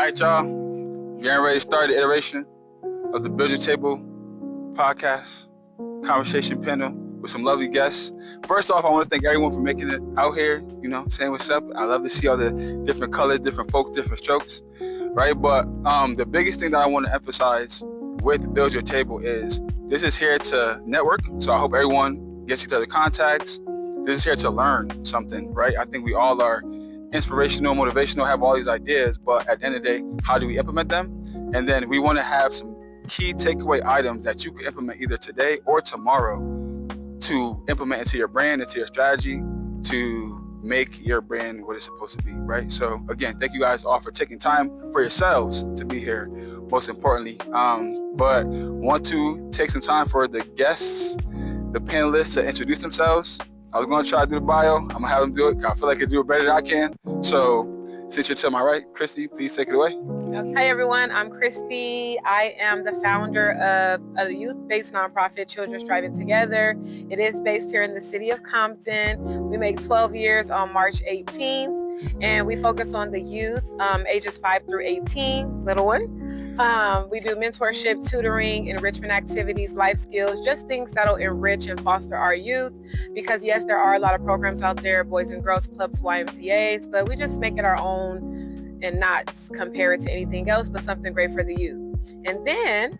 right, y'all. Getting ready to start the iteration of the Build Your Table podcast conversation panel with some lovely guests. First off, I want to thank everyone for making it out here, saying what's up. I love to see all the different colors, different folks, different strokes, right? But the biggest thing that I want to emphasize with Build Your Table is this is here to network. So I hope everyone gets each other contacts. This is here to learn something, right? I think we all are inspirational, motivational, have all these ideas, but at the end of the day, how do we implement them? And then we want to have some key takeaway items that you can implement either today or tomorrow to implement into your brand, into your strategy, to make your brand what it's supposed to be, right? So again, thank you guys all for taking time for yourselves to be here, most importantly. But want to take some time for the guests, the panelists to introduce themselves. I was going to try to do the bio. I'm going to have them do it. I feel like I can do it better than I can. So since you're to my right, Christy, please take it away. Hi, everyone. I'm Christy. I am the founder of a youth-based nonprofit, Children Striving Together. It is based here in the city of Compton. We make 12 years on March 18th, and we focus on the youth ages 5 through 18, little one. We do mentorship, tutoring, enrichment activities, life skills, just things that'll enrich and foster our youth. Because yes, there are a lot of programs out there, Boys and Girls Clubs, YMCAs, but we just make it our own and not compare it to anything else, but something great for the youth. And then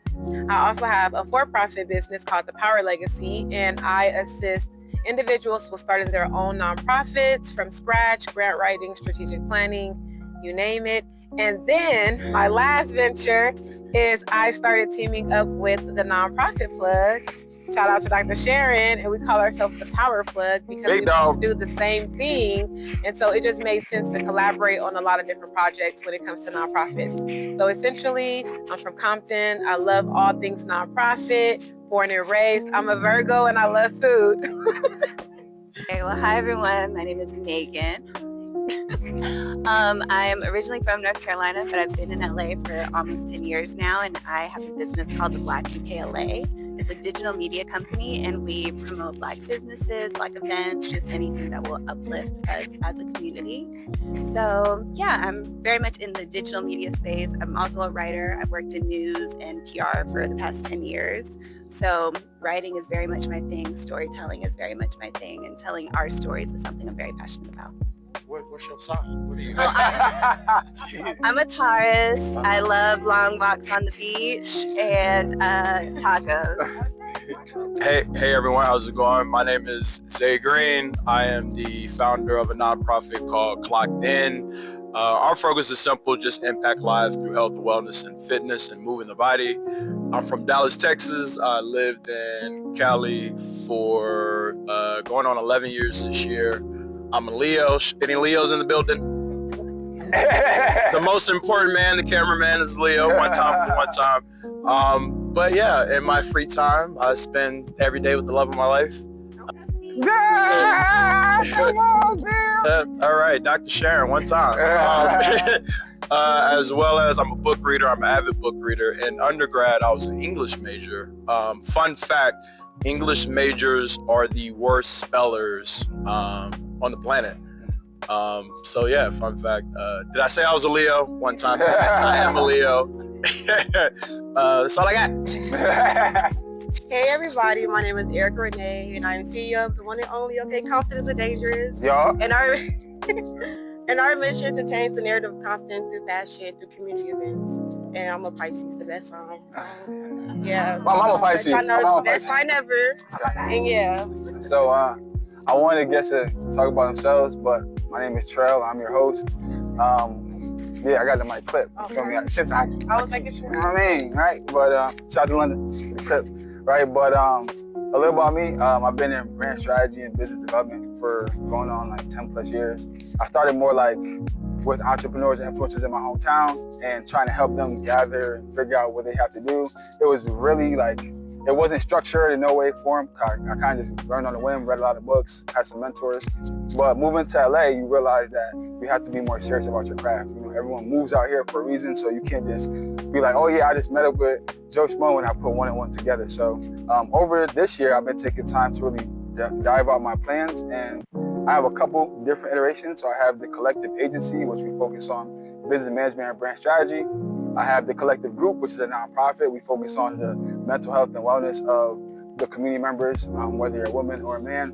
I also have a for-profit business called The Power Legacy, and I assist individuals with starting their own nonprofits from scratch, grant writing, strategic planning, you name it. And then my last venture is I started teaming up with the nonprofit plug. Shout out to Dr. Sharon, and we call ourselves the Power Plug because we do the same thing. And so it just made sense to collaborate on a lot of different projects when it comes to nonprofits. So essentially, I'm from Compton. I love all things nonprofit, born and raised. I'm a Virgo and I love food. Okay, well, hi everyone. My name is Megan. I'm originally from North Carolina, but I've been in LA for almost 10 years now, and I have a business called the Bouquet LA. It's a digital media company, and we promote Black businesses, Black events, just anything that will uplift us as a community. So yeah, I'm very much in the digital media space. I'm also a writer. I've worked in news and PR for the past 10 years. So writing is very much my thing. Storytelling is very much my thing, and telling our stories is something I'm very passionate about. What's your sign? What are you? I'm a Taurus. I love long walks on the beach and tacos. Hey everyone, how's it going? My name is Zay Green. I am the founder of a nonprofit called CLOckedIn. Our focus is simple, just impact lives through health, wellness, and fitness and moving the body. I'm from Dallas, Texas. I lived in Cali for going on 11 years this year. I'm a Leo. Any Leos in the building? The most important man, the cameraman, is Leo. One time. But yeah, in my free time, I spend every day with the love of my life. Come on, man. All right, Dr. Sharon, one time. As well as I'm a book reader. I'm an avid book reader. In undergrad, I was an English major. Fun fact, English majors are the worst spellers on the planet. So yeah, fun fact. Did I say I was a Leo? One time. I am a Leo. That's all I got. Hey everybody, my name is Erica Renee, and I'm CEO of the one and only Compton Isn't Dangerous. Y'all. And our mission to change the narrative of Compton through fashion, through community events. And I'm a Pisces, the best sign. Yeah. My mama Pisces. Best sign ever. And yeah. So I wanted guests to talk about themselves, but my name is Trell. I'm your host. Yeah, I got the mic clip. You feel me? Since I was making sure. You know what I mean, right? But shout out to London, the clip, right? But a little about me. I've been in brand strategy and business development for going on like 10 plus years. I started more like with entrepreneurs and influencers in my hometown and trying to help them gather and figure out what they have to do. It was really like, it wasn't structured in no way, form. I kind of just learned on the whim, read a lot of books, had some mentors. But moving to LA, you realize that you have to be more serious about your craft. You know, everyone moves out here for a reason, so you can't just be like, oh yeah, I just met up with Joe Schmo and I put one and one together. So over this year, I've been taking time to really dive out my plans, and I have a couple different iterations. So I have the Collective Agency, which we focus on business management and brand strategy. I have the Collective Group, which is a nonprofit. We focus on the mental health and wellness of the community members, whether you're a woman or a man.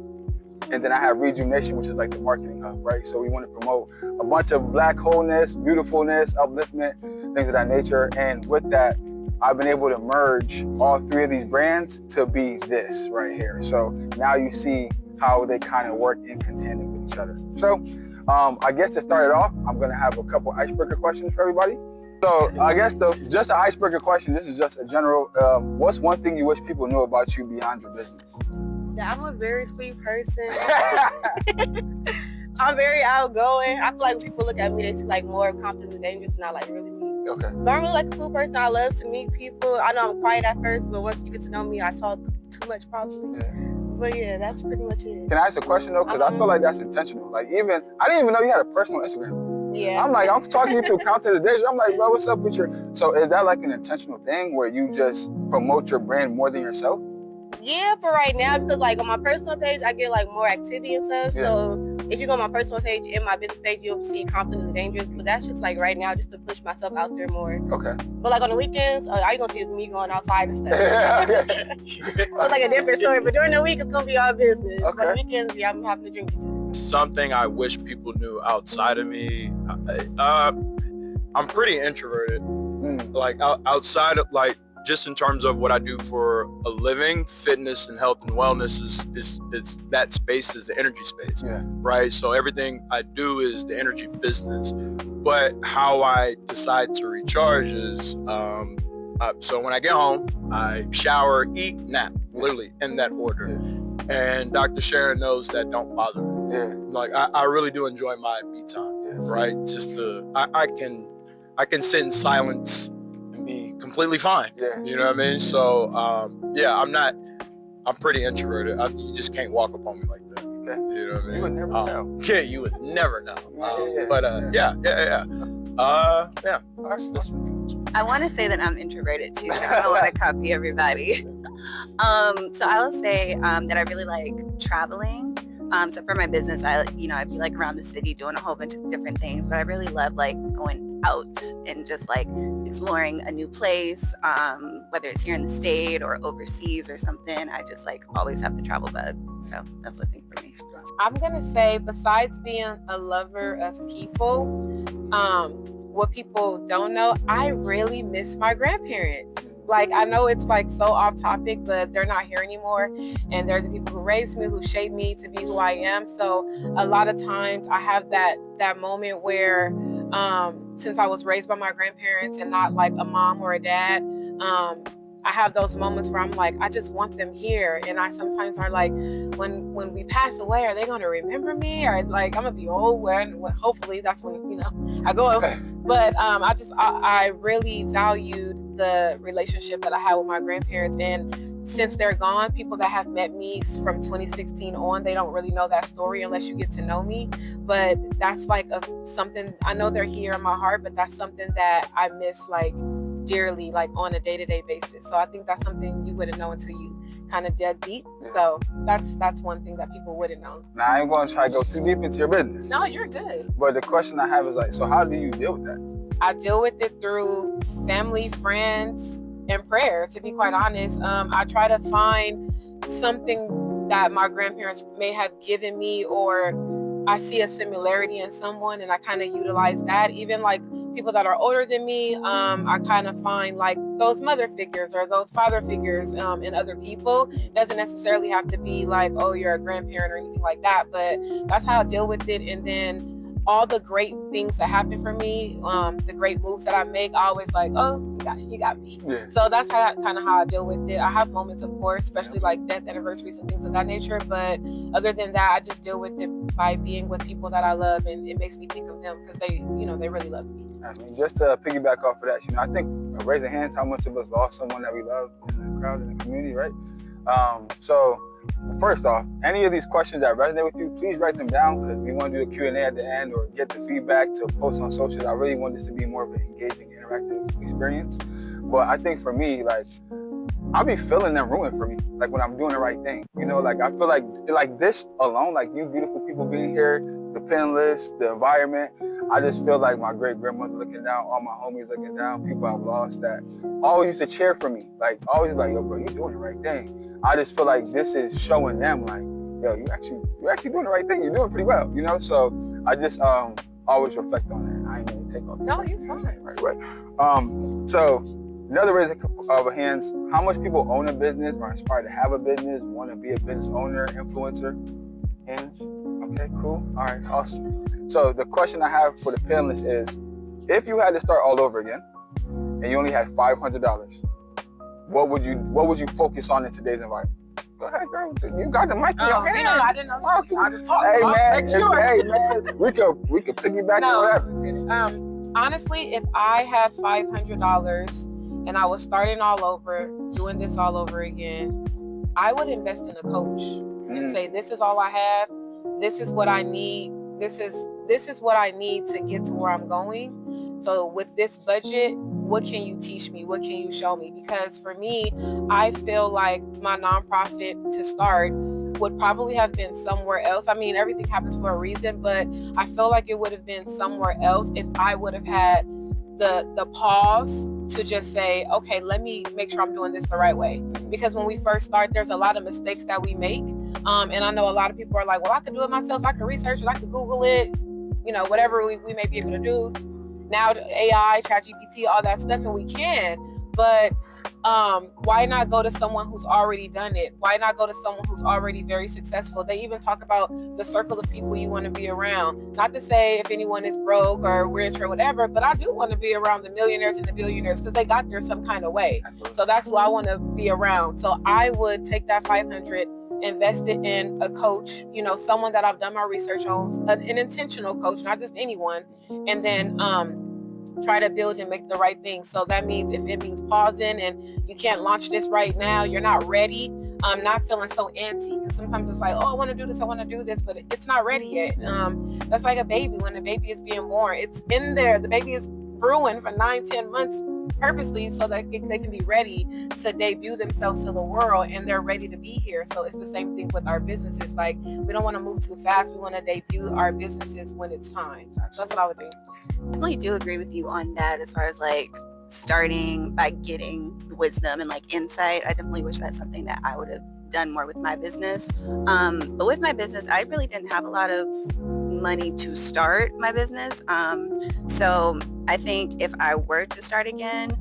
And then I have Rejuv-Nation, which is like the marketing hub, right? So we want to promote a bunch of Black wholeness, beautifulness, upliftment, things of that nature. And with that, I've been able to merge all three of these brands to be this right here. So now you see how they kind of work in tandem with each other. So I guess to start it off, I'm going to have a couple icebreaker questions for everybody. So I guess just an icebreaker question. This is just a general, what's one thing you wish people knew about you beyond your business? Yeah, I'm a very sweet person. I'm very outgoing. I feel like when people look at me, they see like more of Compton Isn't Dangerous, not like really me. Okay. But I'm really like a cool person. I love to meet people. I know I'm quiet at first, but once you get to know me, I talk too much probably. Yeah. But yeah, that's pretty much it. Can I ask a question though? Because I feel like that's intentional. Like I didn't even know you had a personal Instagram. Yeah. I'm like, I'm talking to you through Compton Isn't Dangerous. I'm like, bro, what's up with your? So is that like an intentional thing where you just promote your brand more than yourself? Yeah, for right now, because like on my personal page, I get like more activity and stuff. Yeah. So if you go on my personal page and my business page, you'll see Compton Isn't Dangerous. But that's just like right now, just to push myself out there more. Okay. But like on the weekends, all you're gonna see is me going outside and stuff. Okay. It's like a different story. But during the week, it's gonna be all business. Okay. But the weekends, yeah, I'm having to drink too. Something I wish people knew outside of me. I'm pretty introverted. Like outside of like, just in terms of what I do for a living, fitness and health and wellness is that space is the energy space, Yeah. right? So everything I do is the energy business. But how I decide to recharge is, so when I get home, I shower, eat, nap, literally in that order. Yeah. And Dr. Sharon knows that don't bother me. Yeah. Like I really do enjoy my me time, Yes. right? Just I can sit in silence and be completely fine. Yeah. You know what I mean? So yeah, I'm pretty introverted. You just can't walk up on me like that. Okay. You know what I mean? You would never know. Yeah, you would never know. Yeah. But yeah. I want to say that I'm introverted too, so I don't want to copy everybody. So I will say that I really like traveling. So for my business, I be like around the city doing a whole bunch of different things, but I really love like going out and just like exploring a new place, whether it's here in the state or overseas or something. I just like always have the travel bug. So that's one thing for me. I'm gonna say, besides being a lover of people, what people don't know, I really miss my grandparents. Like, I know it's like so off topic, but they're not here anymore. And they're the people who raised me, who shaped me to be who I am. So a lot of times I have that moment where, since I was raised by my grandparents and not like a mom or a dad, I have those moments where I'm like, I just want them here. And I sometimes are like, when we pass away, are they going to remember me? Or like, I'm going to be old when hopefully that's when, I go. But I really valued the relationship that I had with my grandparents. And since they're gone, people that have met me from 2016 on, they don't really know that story unless you get to know me. But that's like something, I know they're here in my heart, but that's something that I miss like dearly, like on a day-to-day basis. So I think that's something you wouldn't know until you kind of dug deep. So that's one thing that people wouldn't know. Now I ain't going to try to go too deep into your business. No, you're good. But the question I have is like, so how do you deal with that? I deal with it through family, friends, and prayer, to be quite honest. I try to find something that my grandparents may have given me, or I see a similarity in someone and I kind of utilize that. Even like people that are older than me, I kind of find like those mother figures or those father figures in other people. It doesn't necessarily have to be like, oh, you're a grandparent or anything like that, but that's how I deal with it. And then all the great things that happen for me, the great moves that I make, I always like, oh, you got me. Yeah. So that's how I deal with it. I have moments, of course, especially like death anniversaries and things of that nature. But other than that, I just deal with it by being with people that I love, and it makes me think of them because they really love me. I mean, just to piggyback off of that, I think raising hands, how much of us lost someone that we love in the crowd, in the community, right? So first off, any of these questions that resonate with you, please write them down because we want to do a Q&A at the end or get the feedback to post on socials. I really want this to be more of an engaging, interactive experience. But I think for me, like, I be feeling them rooting for me, like when I'm doing the right thing. You know, like I feel like this alone, like you beautiful people being here, the Panelists, the environment. I just feel like my great grandmother looking down, all my homies looking down, people I've lost that always used to cheer for me. Like always like, yo, bro, you doing the right thing. I just feel like this is showing them like, yo, you're actually doing the right thing. You're doing pretty well, you know. So I just always reflect on that. I ain't gonna take off. No, you're fine. Right. So another raise of hands, how much people own a business, are inspired to have a business, want to be a business owner, influencer? Hands? Okay, cool. All right, awesome. So the question I have for the panelists is, if you had to start all over again and you only had $500, what would you focus on in today's environment? Go ahead, girl. You got the mic in your hand. I didn't know. I just talked. Hey man, Make sure. hey man, we could piggyback on whatever. Honestly, if I had $500 and I was starting all over, doing this all over again, I would invest in a coach and say, this is all I have. This is what I need. This is what I need to get to where I'm going. So with this budget, what can you teach me? What can you show me? Because for me, I feel like my nonprofit to start would probably have been somewhere else. I mean, everything happens for a reason, but I feel like it would have been somewhere else if I would have had the pause to just say, okay, let me make sure I'm doing this the right way. Because when we first start, there's a lot of mistakes that we make. And I know a lot of people are like, well, I could do it myself. I could research it. I could Google it, you know, whatever we may be able to do. Now AI, ChatGPT, all that stuff, and we can, but why not go to someone who's already done it? Why not go to someone who's already very successful? They even talk about the circle of people you want to be around. Not to say if anyone is broke or rich or whatever, but I do want to be around the millionaires and the billionaires because they got there some kind of way. So that's who I want to be around. So I would take that 500, invest it in a coach, you know, someone that I've done my research on, an intentional coach, not just anyone, and then try to build and make the right thing. So that means if it means pausing and you can't launch this right now, you're not ready, not feeling so antsy. Because sometimes it's like, oh, I want to do this, I want to do this, but it's not ready yet. That's like a baby. When the baby is being born, it's in there. The baby is brewing for 9-10 months purposely so that they can be ready to debut themselves to the world, and they're ready to be here. So it's the same thing with our businesses. Like, we don't want to move too fast. We want to debut our businesses when it's time. So that's what I would do. I definitely do agree with you on that as far as like starting by getting the wisdom and like insight. I definitely wish that's something that I would have done more with my business. But with my business, I really didn't have a lot of money to start my business. So I think if I were to start again,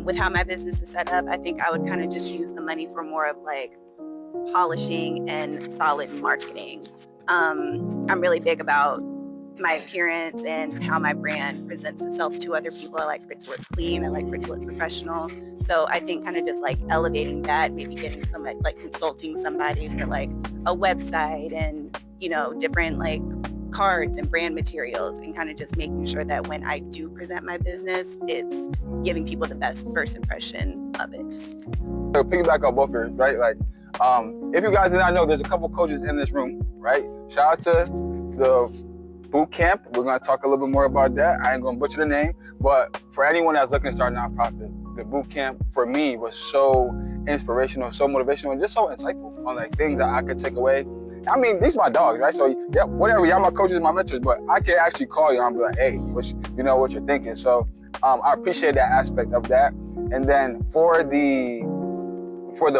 with how my business is set up, I think I would kind of just use the money for more of like polishing and solid marketing. I'm really big about my appearance and how my brand presents itself to other people. I like for it to look clean. I like for it to look professional. So I think kind of just like elevating that, maybe getting somebody, like consulting somebody for like a website and, you know, different like cards and brand materials, and kind of just making sure that when I do present my business, it's giving people the best first impression of it. So piggyback on both of yours, right? Like, if you guys did not know, there's a couple coaches in this room, right? Shout out to the boot camp. We're going to talk a little bit more about that. I ain't going to butcher the name, but for anyone that's looking to start a nonprofit, the boot camp for me was so inspirational, so motivational, and just so insightful on like things that I could take away. I mean, these are my dogs, right? So yeah, whatever, y'all my coaches, my mentors, but I can actually call you and be like, hey, you know what you're thinking. So I appreciate that aspect of that. And then for the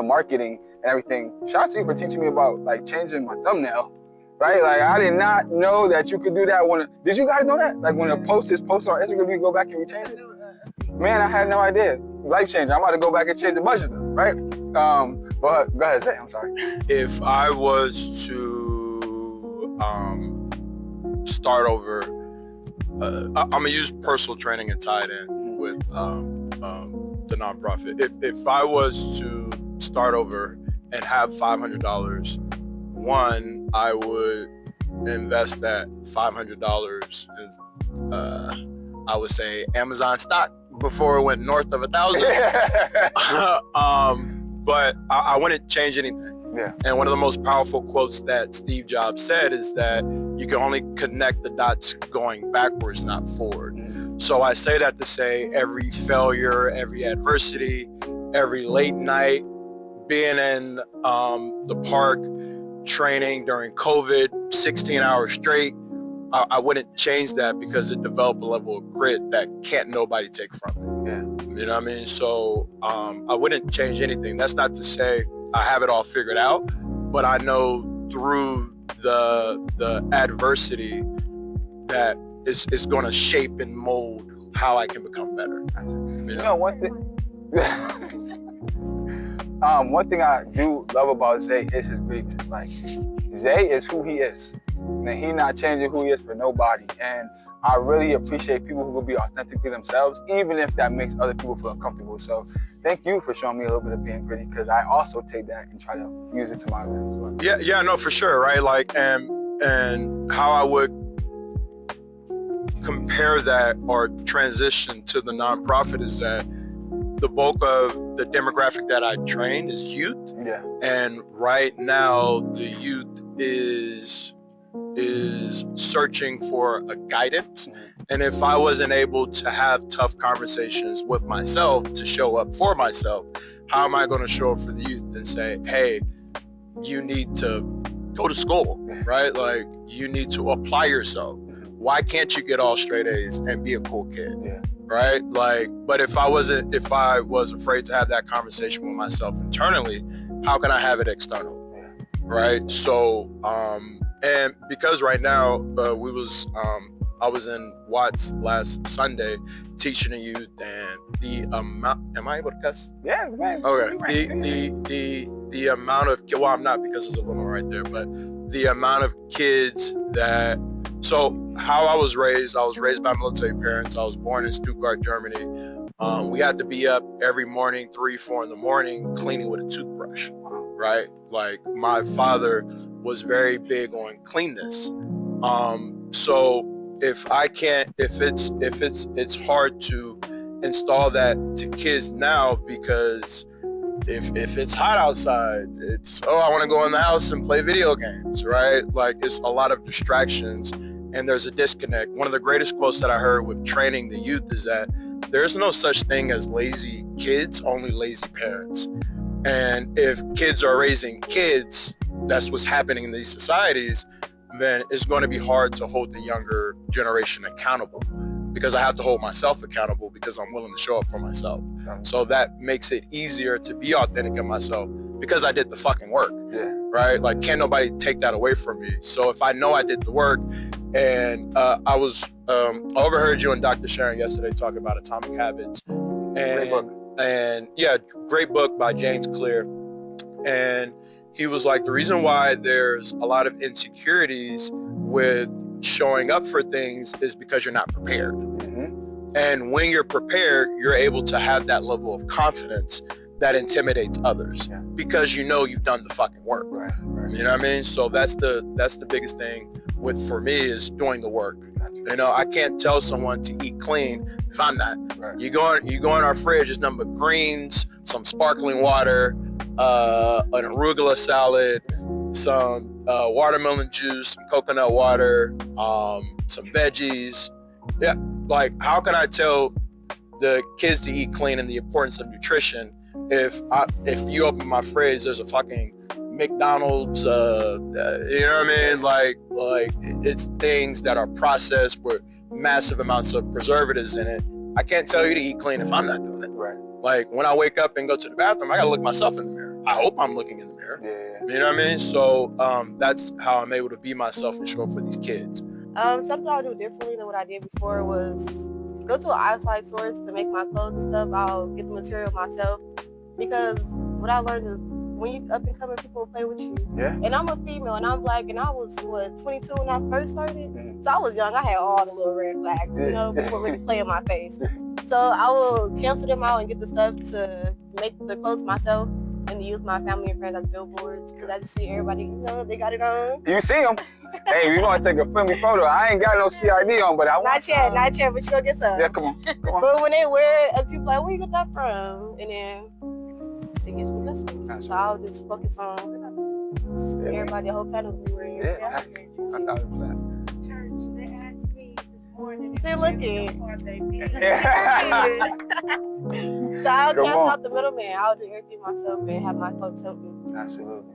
marketing and everything, shout out to you for teaching me about like changing my thumbnail. Right? Like, I did not know that you could do that. Did you guys know that? Like, when a post is posted on Instagram, you go back and rechange it? Man, I had no idea. Life changer. I'm about to go back and change a bunch of them, right? But go ahead, Zay, I'm sorry. If I was to start over, I'm gonna use personal training and tie it in with the nonprofit. If I was to start over and have $500, one, I would invest that $500 in, I would say, Amazon stock before it went north of 1,000. But I wouldn't change anything. Yeah. And one of the most powerful quotes that Steve Jobs said is that you can only connect the dots going backwards, not forward. So I say that to say every failure, every adversity, every late night, being in the park, training during COVID, 16 hours straight. I wouldn't change that because it developed a level of grit that can't nobody take from it. Yeah. You know what I mean? So I wouldn't change anything. That's not to say I have it all figured out, but I know through the adversity that is going to shape and mold how I can become better. You know, one thing I do love about Zay is his greatness. Like, Zay is who he is. And he's not changing who he is for nobody. And I really appreciate people who will be authentically themselves, even if that makes other people feel uncomfortable. So thank you for showing me a little bit of being gritty, because I also take that and try to use it to my advantage as well. Yeah, no, for sure, right? Like, and how I would compare that or transition to the nonprofit is that the bulk of the demographic that I train is youth. Yeah. And right now the youth is searching for a guidance. And if I wasn't able to have tough conversations with myself to show up for myself, how am I going to show up for the youth and say, hey, you need to go to school, right? Like, you need to apply yourself. Why can't you get all straight A's and be a cool kid? Yeah. Right? Like, but if I was afraid to have that conversation with myself internally, how can I have it externally? Yeah. Right? So, and because right now I was in Watts last Sunday teaching the youth, and the amount, am I able to cuss? Yeah, man. Okay. The amount of, well, I'm not because there's a woman right there, but the amount of kids that, so how I was raised by military parents. I was born in Stuttgart, Germany. We had to be up every morning, 3-4 in the morning, cleaning with a toothbrush, right? Like, my father was very big on cleanness. So if it's hard to install that to kids now, because if it's hot outside, it's, I want to go in the house and play video games, right? Like, it's a lot of distractions and there's a disconnect. One of the greatest quotes that I heard with training the youth is that there's no such thing as lazy kids, only lazy parents. And if kids are raising kids, that's what's happening in these societies, then it's going to be hard to hold the younger generation accountable, because I have to hold myself accountable because I'm willing to show up for myself. So that makes it easier to be authentic in myself because I did the fucking work. Yeah. Right? Like, can't nobody take that away from me. So if I know I did the work, and I overheard you and Dr. Sharon yesterday talk about Atomic Habits, Great book. And yeah, great book by James Clear. And he was like, the reason why there's a lot of insecurities with showing up for things is because you're not prepared. Mm-hmm. And when you're prepared, you're able to have that level of confidence that intimidates others, because you know you've done the fucking work. Right. You know what I mean? So that's the biggest thing for me is doing the work. You know, I can't tell someone to eat clean if I'm not. Right. You go in our fridge, there's nothing but greens, some sparkling water, an arugula salad, some watermelon juice, some coconut water, some veggies. Yeah, like, how can I tell the kids to eat clean and the importance of nutrition if you open my fridge, there's a fucking McDonald's, you know what I mean? Like it's things that are processed with massive amounts of preservatives in it. I can't tell you to eat clean if I'm not doing it. Right. Like, when I wake up and go to the bathroom, I gotta look myself in the mirror. I hope I'm looking in the mirror. Yeah. You know what I mean? So that's how I'm able to be myself and show up for these kids. Something I'll do differently than what I did before was go to an outside source to make my clothes and stuff. I'll get the material myself, because what I learned is when you up and coming, people will play with you. Yeah. And I'm a female and I'm black, and I was 22 when I first started. So I was young. I had all the little red flags. You know, people really play in my face. So I will cancel them out and get the stuff to make the clothes myself, and use my family and friends as billboards, because I just see everybody, you know, they got it on. You see them? Hey, we want to take a filmy photo. I ain't got no CID on, but I want Not yet, but you gonna get some. Yeah, come on. But when they wear it, other people like, where you get that from? And then it gets me customers. So I'll just focus on everybody, the whole panel wearing. Yeah, 100%. Church, they asked me this morning See, look it. Yeah. So I'll Come cancel on. out the middleman. I'll do everything myself and have my folks help me. Absolutely.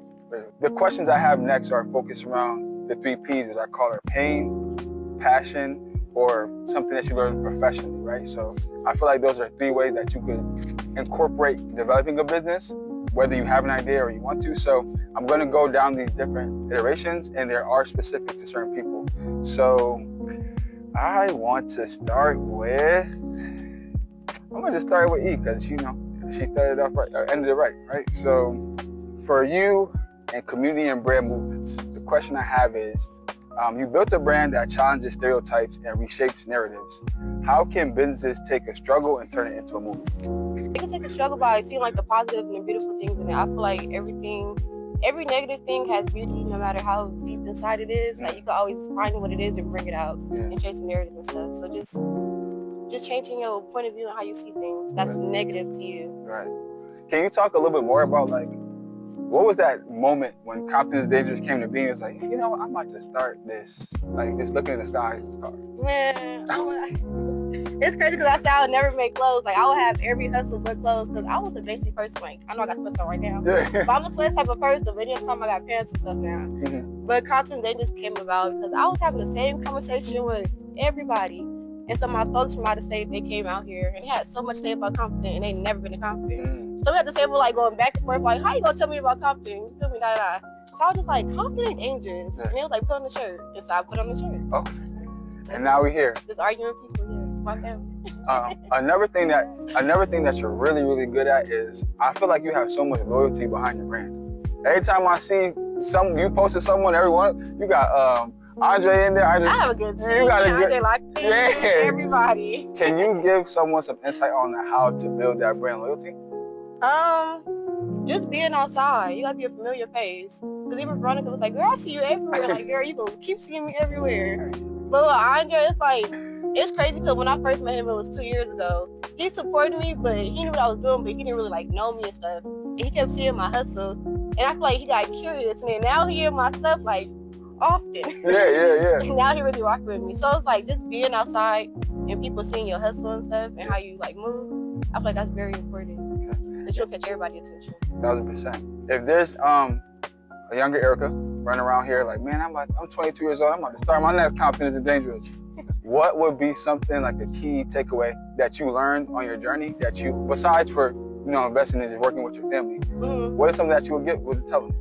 The questions I have next are focused around the 3 P's, as I call it: pain, passion, or something that you learn professionally, right? So I feel like those are 3 ways that you could incorporate developing a business, whether you have an idea or you want to. So I'm going to go down these different iterations, and there are specific to certain people. So I want to start with, I'm going to just start with E, because, you know, she started off right, ended it right? So for you and community and brand movements, the question I have is, you built a brand that challenges stereotypes and reshapes narratives. How can businesses take a struggle and turn it into a movement? They can take a struggle by seeing like the positive and the beautiful things in it. I feel like every negative thing has beauty, no matter how deep inside it is. Like you can always find what it is and bring it out and change the narrative and stuff. So just changing your point of view and how you see things that's negative to you. Right. Can you talk a little bit more about, like, what was that moment when Compton Isn't Dangerous came to be? It was like, you know, I'm about to start this, like, just looking in the skies in this car. Man, it's crazy because I said I would never make clothes. Like, I would have every hustle but clothes because I was a basic person. Like, I know I got sweats on right now. Yeah. But I'm a sweats type of person. But anytime I got pants and stuff now. Mm-hmm. But Compton, they just came about because I was having the same conversation with everybody. And so my folks from out of state, they came out here and they had so much to say about Compton and they never been to Compton. So we had to say, like, going back and forth, like, how you gonna tell me about Compton? You feel me? Da. So I was just like, Compton ain't dangerous. And they was like, put on the shirt. And so I put on the shirt. Okay. And now we're here. Just arguing with people, my family. Another thing that you're really, really good at is, I feel like you have so much loyalty behind your brand. Every time I see you posted someone, everyone, you got Andre in there. I have a good team. You got a good, Andre like everybody. Can you give someone some insight on how to build that brand loyalty? Just being outside. You gotta be a familiar face. Cause even Veronica was like, girl, I see you everywhere. Like, girl, you gonna keep seeing me everywhere. But with Andre, it's like, it's crazy because when I first met him, it was 2 years ago. He supported me, but he knew what I was doing, but he didn't really like know me and stuff. And he kept seeing my hustle. And I feel like he got curious. And then now he hear my stuff like often. Yeah. And now he really rocking with me. So it's like just being outside and people seeing your hustle and stuff and how you like move. I feel like that's very important. That you don't catch everybody's attention. 1000%. If there's a younger Erica running around here like, man, I'm 22 years old, I'm about to start my next Compton Isn't Dangerous. What would be something like a key takeaway that you learned on your journey that you, besides for, you know, investing in just working with your family, what is something that you would tell them?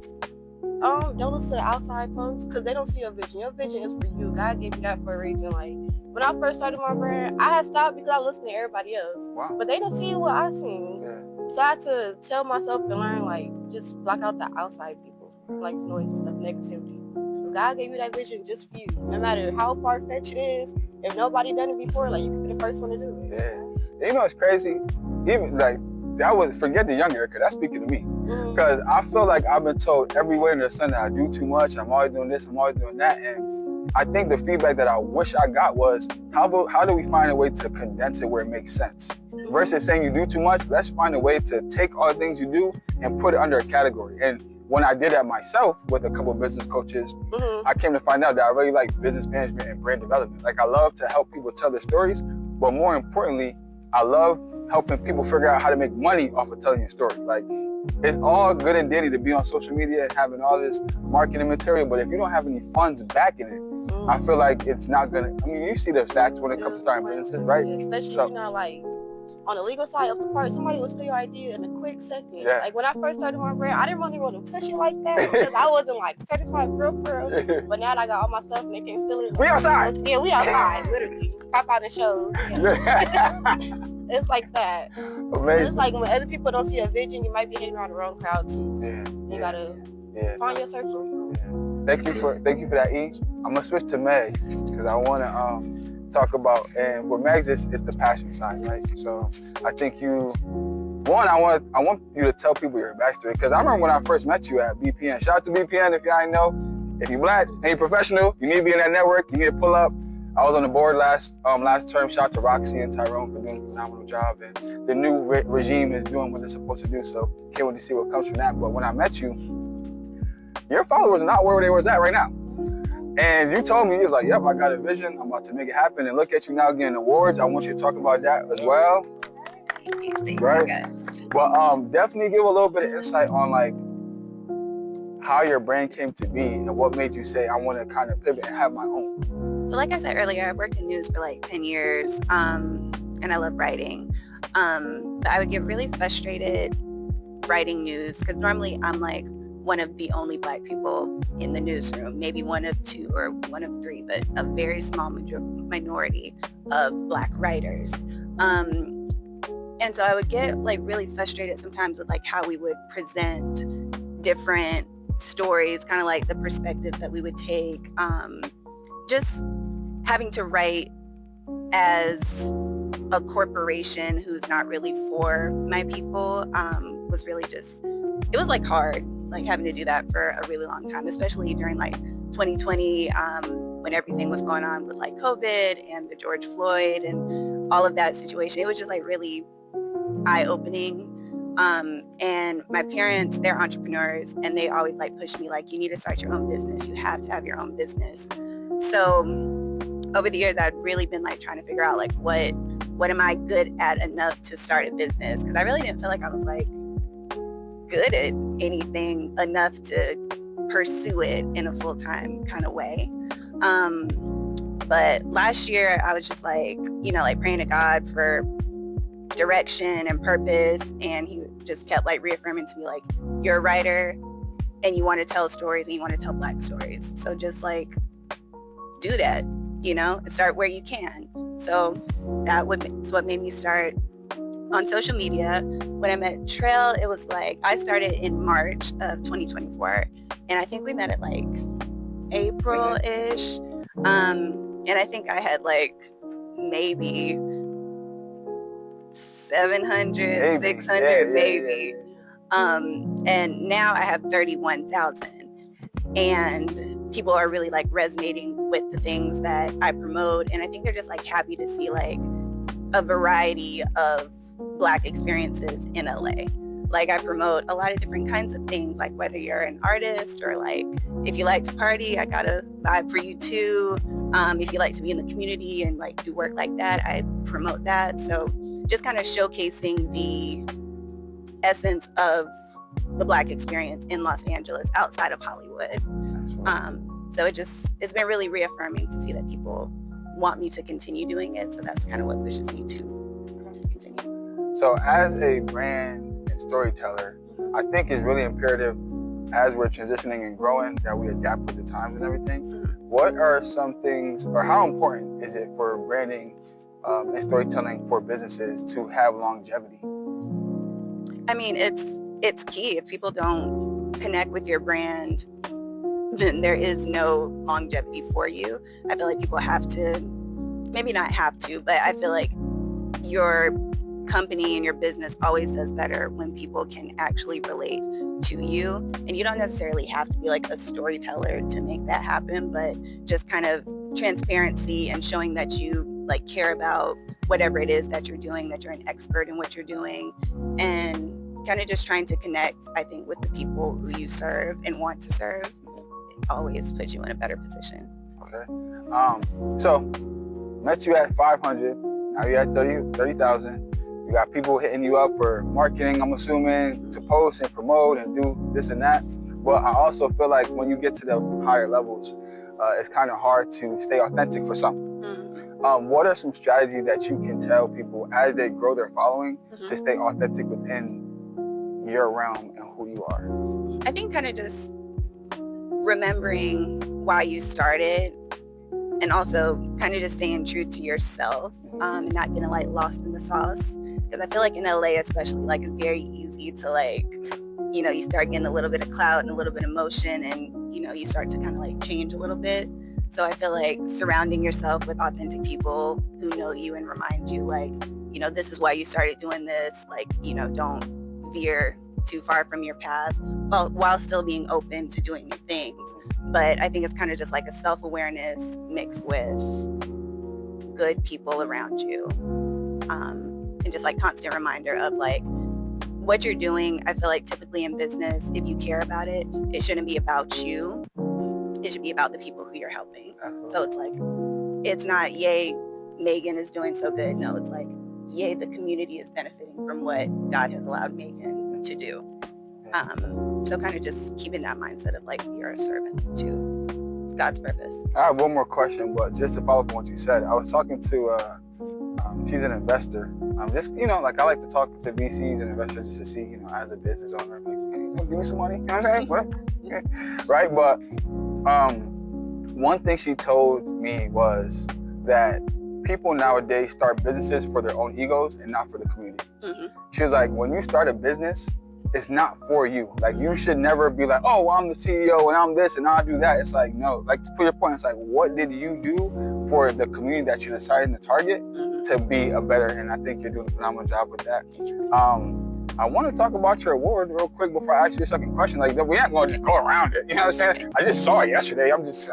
Don't listen to the outside folks because they don't see your vision. Your vision is for you. God gave you that for a reason. Like when I first started my brand, I had stopped because I was listening to everybody else. Wow. But they don't see what I seen. Yeah. So I had to tell myself and learn, like, just block out the outside people, like the noise and stuff, negativity. God gave you that vision just for you. No matter how far-fetched it is, if nobody done it before, like, you could be the first one to do it. Yeah. You know, it's crazy. Even, like, forget the younger Erica, that's speaking to me. Because I feel like I've been told everywhere in the sun that I do too much, I'm always doing this, I'm always doing that. And I think the feedback that I wish I got was, how do we find a way to condense it where it makes sense? Versus saying you do too much, let's find a way to take all the things you do and put it under a category. And when I did that myself with a couple of business coaches, I came to find out that I really like business management and brand development. Like, I love to help people tell their stories, but more importantly, I love helping people figure out how to make money off of telling your story. Like, it's all good and dandy to be on social media and having all this marketing material, but if you don't have any funds backing it, I feel like it's not gonna, I mean, you see the stats when it comes to starting businesses, right? Especially, you know, like, on the legal side of the part, somebody will steal your idea in a quick second. Yeah. Like, when I first started my brand, I didn't really want to push it like that because I wasn't, like, certified for real. But now that I got all my stuff and they can't steal it. We outside! Yeah, we outside, literally. Pop out in shows. Yeah. It's like that. Amazing. It's like when other people don't see a vision, you might be hanging around the wrong crowd too. You gotta find your circle. Thank you for that, E. I'm gonna switch to Meg because I wanna talk about, and for Meg's it's the passion side, right? So I think I want you to tell people your backstory, because I remember when I first met you at BPN. Shout out to BPN if y'all ain't know. If you're black and you're professional, you need to be in that network, you need to pull up. I was on the board last term. Shout out to Roxy and Tyrone for doing a phenomenal job, and the new regime is doing what they're supposed to do, so can't wait to see what comes from that. But when I met you, your followers are not where they was at right now. And you told me, you was like, yep, I got a vision. I'm about to make it happen. And look at you now getting awards. I want you to talk about that as well. Thank you, Right. guys. But definitely give a little bit of insight on like how your brand came to be and what made you say, I want to kind of pivot and have my own. So like I said earlier, I've worked in news for like 10 years, and I love writing. But I would get really frustrated writing news because normally I'm like one of the only Black people in the newsroom, maybe one of two or one of three, but a very small minority of Black writers. And so I would get like really frustrated sometimes with like how we would present different stories, kind of like the perspectives that we would take. Just having to write as a corporation who's not really for my people was really just, it was like hard, like having to do that for a really long time, especially during like 2020 when everything was going on with like COVID and the George Floyd and all of that situation. It was just like really eye-opening. And my parents, they're entrepreneurs, and they always like push me like, you need to start your own business. You have to have your own business. So over the years, I've really been like trying to figure out like what am I good at enough to start a business? Because I really didn't feel like I was like good at anything enough to pursue it in a full-time kind of way. But last year I was just like, you know, like praying to God for direction and purpose, and he just kept like reaffirming to me like, you're a writer and you want to tell stories and you want to tell Black stories, so just like do that, you know, and start where you can. So that was what made me start on social media. When I met Trail, it was like I started in March of 2024, and I think we met at like April-ish, and I think I had like maybe 700, 600 maybe. And now I have 31,000, and people are really like resonating with the things that I promote, and I think they're just like happy to see like a variety of Black experiences in LA. Like I promote a lot of different kinds of things, like whether you're an artist or like if you like to party, I got a vibe for you too. If you like to be in the community and like do work like that, I promote that. So just kind of showcasing the essence of the Black experience in Los Angeles outside of Hollywood. So it's been really reaffirming to see that people want me to continue doing it. So that's kind of what pushes me to continue. So as a brand and storyteller, I think it's really imperative as we're transitioning and growing that we adapt with the times and everything. What are some things, or how important is it for branding and storytelling for businesses to have longevity? I mean, it's key. If people don't connect with your brand, then there is no longevity for you. I feel like people have to, maybe not have to, but I feel like your company and your business always does better when people can actually relate to you. And you don't necessarily have to be like a storyteller to make that happen, but just kind of transparency and showing that you like care about whatever it is that you're doing, that you're an expert in what you're doing, and kind of just trying to connect, I think, with the people who you serve and want to serve. It always puts you in a better position. Okay. So met you at 500, now you're at 30,000. You got people hitting you up for marketing, I'm assuming, to post and promote and do this and that. But I also feel like when you get to the higher levels, it's kind of hard to stay authentic for some. What are some strategies that you can tell people as they grow their following to stay authentic within your realm and who you are? I think kind of just remembering why you started, and also kind of just staying true to yourself, not getting like lost in the sauce. Because I feel like in LA especially, like it's very easy to like, you know, you start getting a little bit of clout and a little bit of motion, and you know, you start to kind of like change a little bit. So I feel like surrounding yourself with authentic people who know you and remind you like, you know, this is why you started doing this. Like, you know, don't veer too far from your path while still being open to doing new things. But I think it's kind of just like a self-awareness mixed with good people around you. And just like constant reminder of like what you're doing. I feel like typically in business, if you care about it, it shouldn't be about you. it should be about the people who you're helping. Absolutely. So it's like, it's not, yay, Megan is doing so good. No, it's like, yay, the community is benefiting from what God has allowed Megan to do. So kind of just keeping that mindset of like, you're a servant to God's purpose. I have one more question, but just to follow up on what you said, I was talking to, she's an investor. Just, you know, like I like to talk to VCs and investors just to see, you know, as a business owner, like, hey, you know, give me some money, you know what I'm saying? Right? But one thing she told me was that people nowadays start businesses for their own egos and not for the community. Mm-hmm. She was like, when you start a business, it's not for you. Like, you should never be like, oh, well, I'm the CEO and I'm this and I'll do that. It's like, no, like, to put your point, it's like, what did you do for the community that you decided to target to be a better? And I think you're doing a phenomenal job with that. I want to talk about your award real quick before I ask you the second question. Like, we're not going to just go around it. You know what I'm saying? I just saw it yesterday. I'm just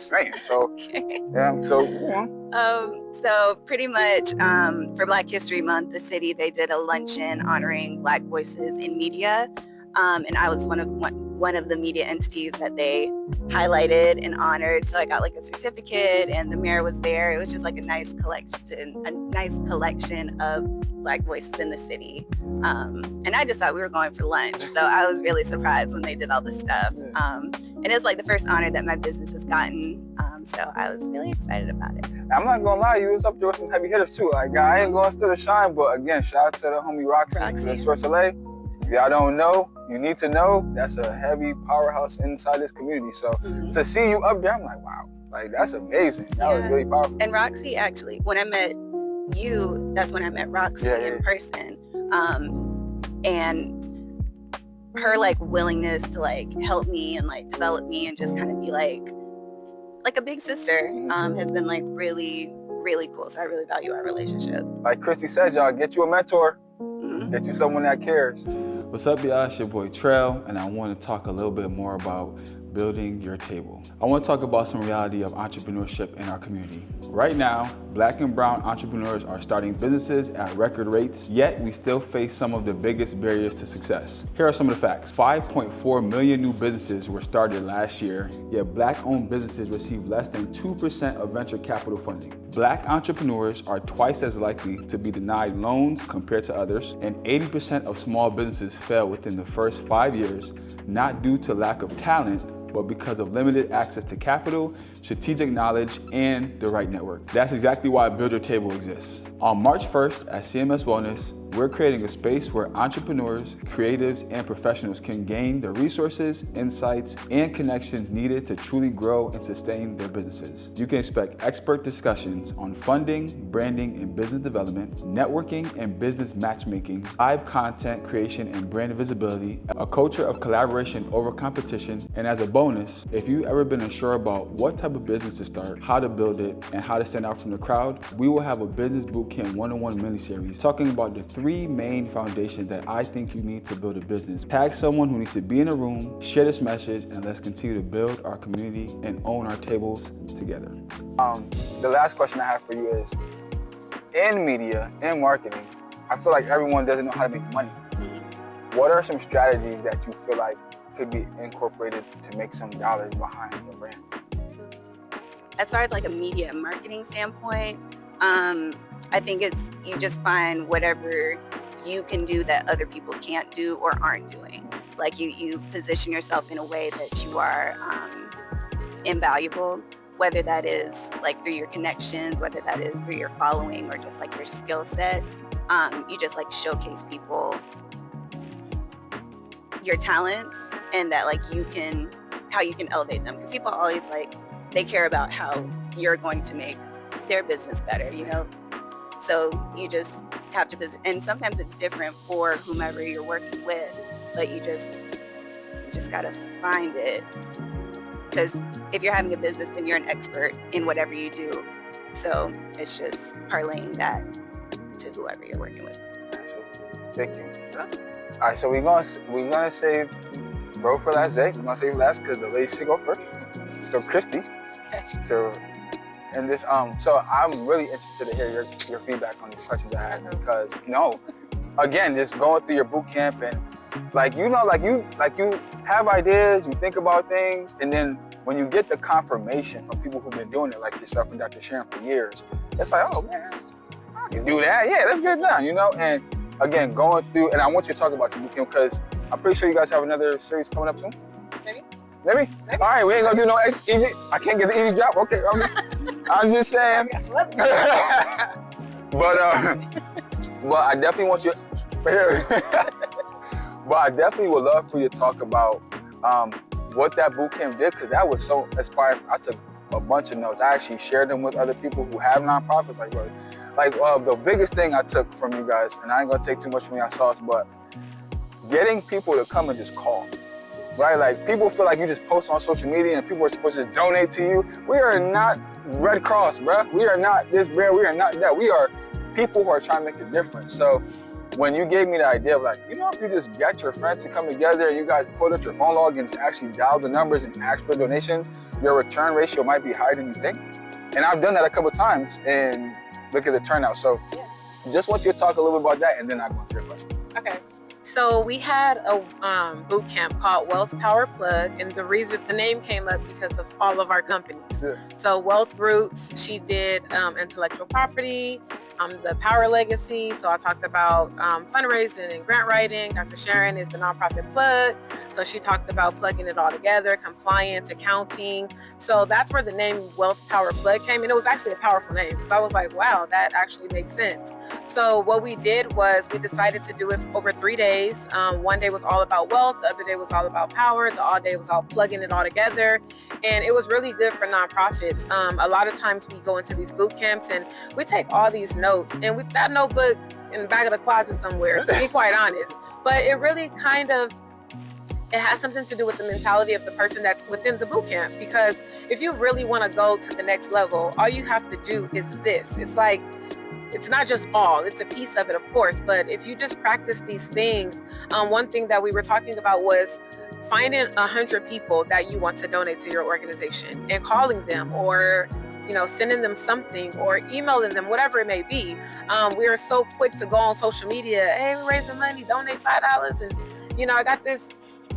saying. So, yeah. So, you know. So pretty much for Black History Month, the city, they did a luncheon honoring Black voices in media. And I was one of the media entities that they highlighted and honored. So I got like a certificate and the mayor was there. It was just like a nice collection of Black voices in the city. And I just thought we were going for lunch. So I was really surprised when they did all this stuff. And it's like the first honor that my business has gotten. So I was really excited about it. I'm not gonna lie, you was up there with some heavy hitters too. Like, I ain't going to shine, but again, shout out to the homie Roxy. The Source LA. If y'all don't know, you need to know, that's a heavy powerhouse inside this community. So to see you up there, I'm like, wow, like, that's amazing. That was really powerful. And Roxy, actually, when I met you, that's when I met Roxy in person. And her like willingness to like help me and like develop me and just kind of be like a big sister has been like really, really cool. So I really value our relationship. Like Christy said, y'all, get you a mentor. Get you someone that cares. What's up, y'all? It's your boy Trail, and I want to talk a little bit more about building your table. I want to talk about some reality of entrepreneurship in our community. Right now, Black and brown entrepreneurs are starting businesses at record rates, yet we still face some of the biggest barriers to success. Here are some of the facts. 5.4 million new businesses were started last year, yet Black-owned businesses receive less than 2% of venture capital funding. Black entrepreneurs are twice as likely to be denied loans compared to others, and 80% of small businesses fail within the first 5 years, not due to lack of talent, but because of limited access to capital, strategic knowledge, and the right network. That's exactly why Build Your Table exists. On March 1st at CMS Wellness, we're creating a space where entrepreneurs, creatives, and professionals can gain the resources, insights, and connections needed to truly grow and sustain their businesses. You can expect expert discussions on funding, branding, and business development, networking and business matchmaking, live content creation and brand visibility, a culture of collaboration over competition, and as a bonus, if you've ever been unsure about what type of business to start, how to build it, and how to stand out from the crowd, we will have a Business Bootcamp 101 mini-series talking about the 3 main foundations that I think you need to build a business. Tag someone who needs to be in a room, share this message, and let's continue to build our community and own our tables together. The last question I have for you is, in media, in marketing, I feel like everyone doesn't know how to make money. What are some strategies that you feel like could be incorporated to make some dollars behind your brand? As far as like a media and marketing standpoint, I think you just find whatever you can do that other people can't do or aren't doing. Like you position yourself in a way that you are invaluable, whether that is like through your connections, whether that is through your following or just like your skill set. You just like showcase people your talents and that like how you can elevate them. Because people always like, they care about how you're going to make their business better, you know? So you just have to, and sometimes it's different for whomever you're working with, but you just gotta find it. Because if you're having a business, then you're an expert in whatever you do. So it's just parlaying that to whoever you're working with. Thank you. All right, so we're gonna save bro for last. Zay, we're gonna save last because the ladies should go first. So Christy, and this so I'm really interested to hear your feedback on these questions I had because again, just going through your boot camp and like you have ideas, you think about things, and then when you get the confirmation from people who've been doing it, like yourself and Dr. Sharon for years, it's like, oh man, I can do that. Yeah, let's get it done, you know? And again, going through, and I want you to talk about the bootcamp because I'm pretty sure you guys have another series coming up soon. Maybe? All right, we ain't gonna do no easy. I can't get the easy job. Okay, I'm just saying. But I definitely want you. But I definitely would love for you to talk about what that boot camp did, because that was so inspiring. I took a bunch of notes. I actually shared them with other people who have nonprofits. The biggest thing I took from you guys, and I ain't gonna take too much from y'all sauce, but getting people to come and just call. Right? Like, people feel like you just post on social media and people are supposed to just donate to you. We are not Red Cross, bruh. We are not this brand. We are not that. We are people who are trying to make a difference. So when you gave me the idea of like, you know, if you just get your friends to come together and you guys put up your phone log and actually dial the numbers and ask for donations, your return ratio might be higher than you think. And I've done that a couple of times and look at the turnout. So just want you to talk a little bit about that and then I'll go into your question. Okay. So we had a boot camp called Wealth Power Plug, and the name came up because of all of our companies. Yeah. So Wealth Roots, she did intellectual property, the Power Legacy. So I talked about fundraising and grant writing. Dr. Sharon is the nonprofit plug. So she talked about plugging it all together, compliance, accounting. So that's where the name Wealth Power Plug came. And it was actually a powerful name because I was like, wow, that actually makes sense. So what we did was we decided to do it over 3 days. One day was all about wealth. The other day was all about power. The all day was all plugging it all together. And it was really good for nonprofits. A lot of times we go into these boot camps and we take all these notes and that notebook in the back of the closet somewhere, to be quite honest. But it really it has something to do with the mentality of the person that's within the boot camp. Because if you really want to go to the next level, all you have to do is this. It's like, it's not just all, it's a piece of it, of course. But if you just practice these things, one thing that we were talking about was finding 100 people that you want to donate to your organization and calling them, or sending them something, or emailing them, whatever it may be. We are so quick to go on social media, hey, we're raising money, donate $5, and I got this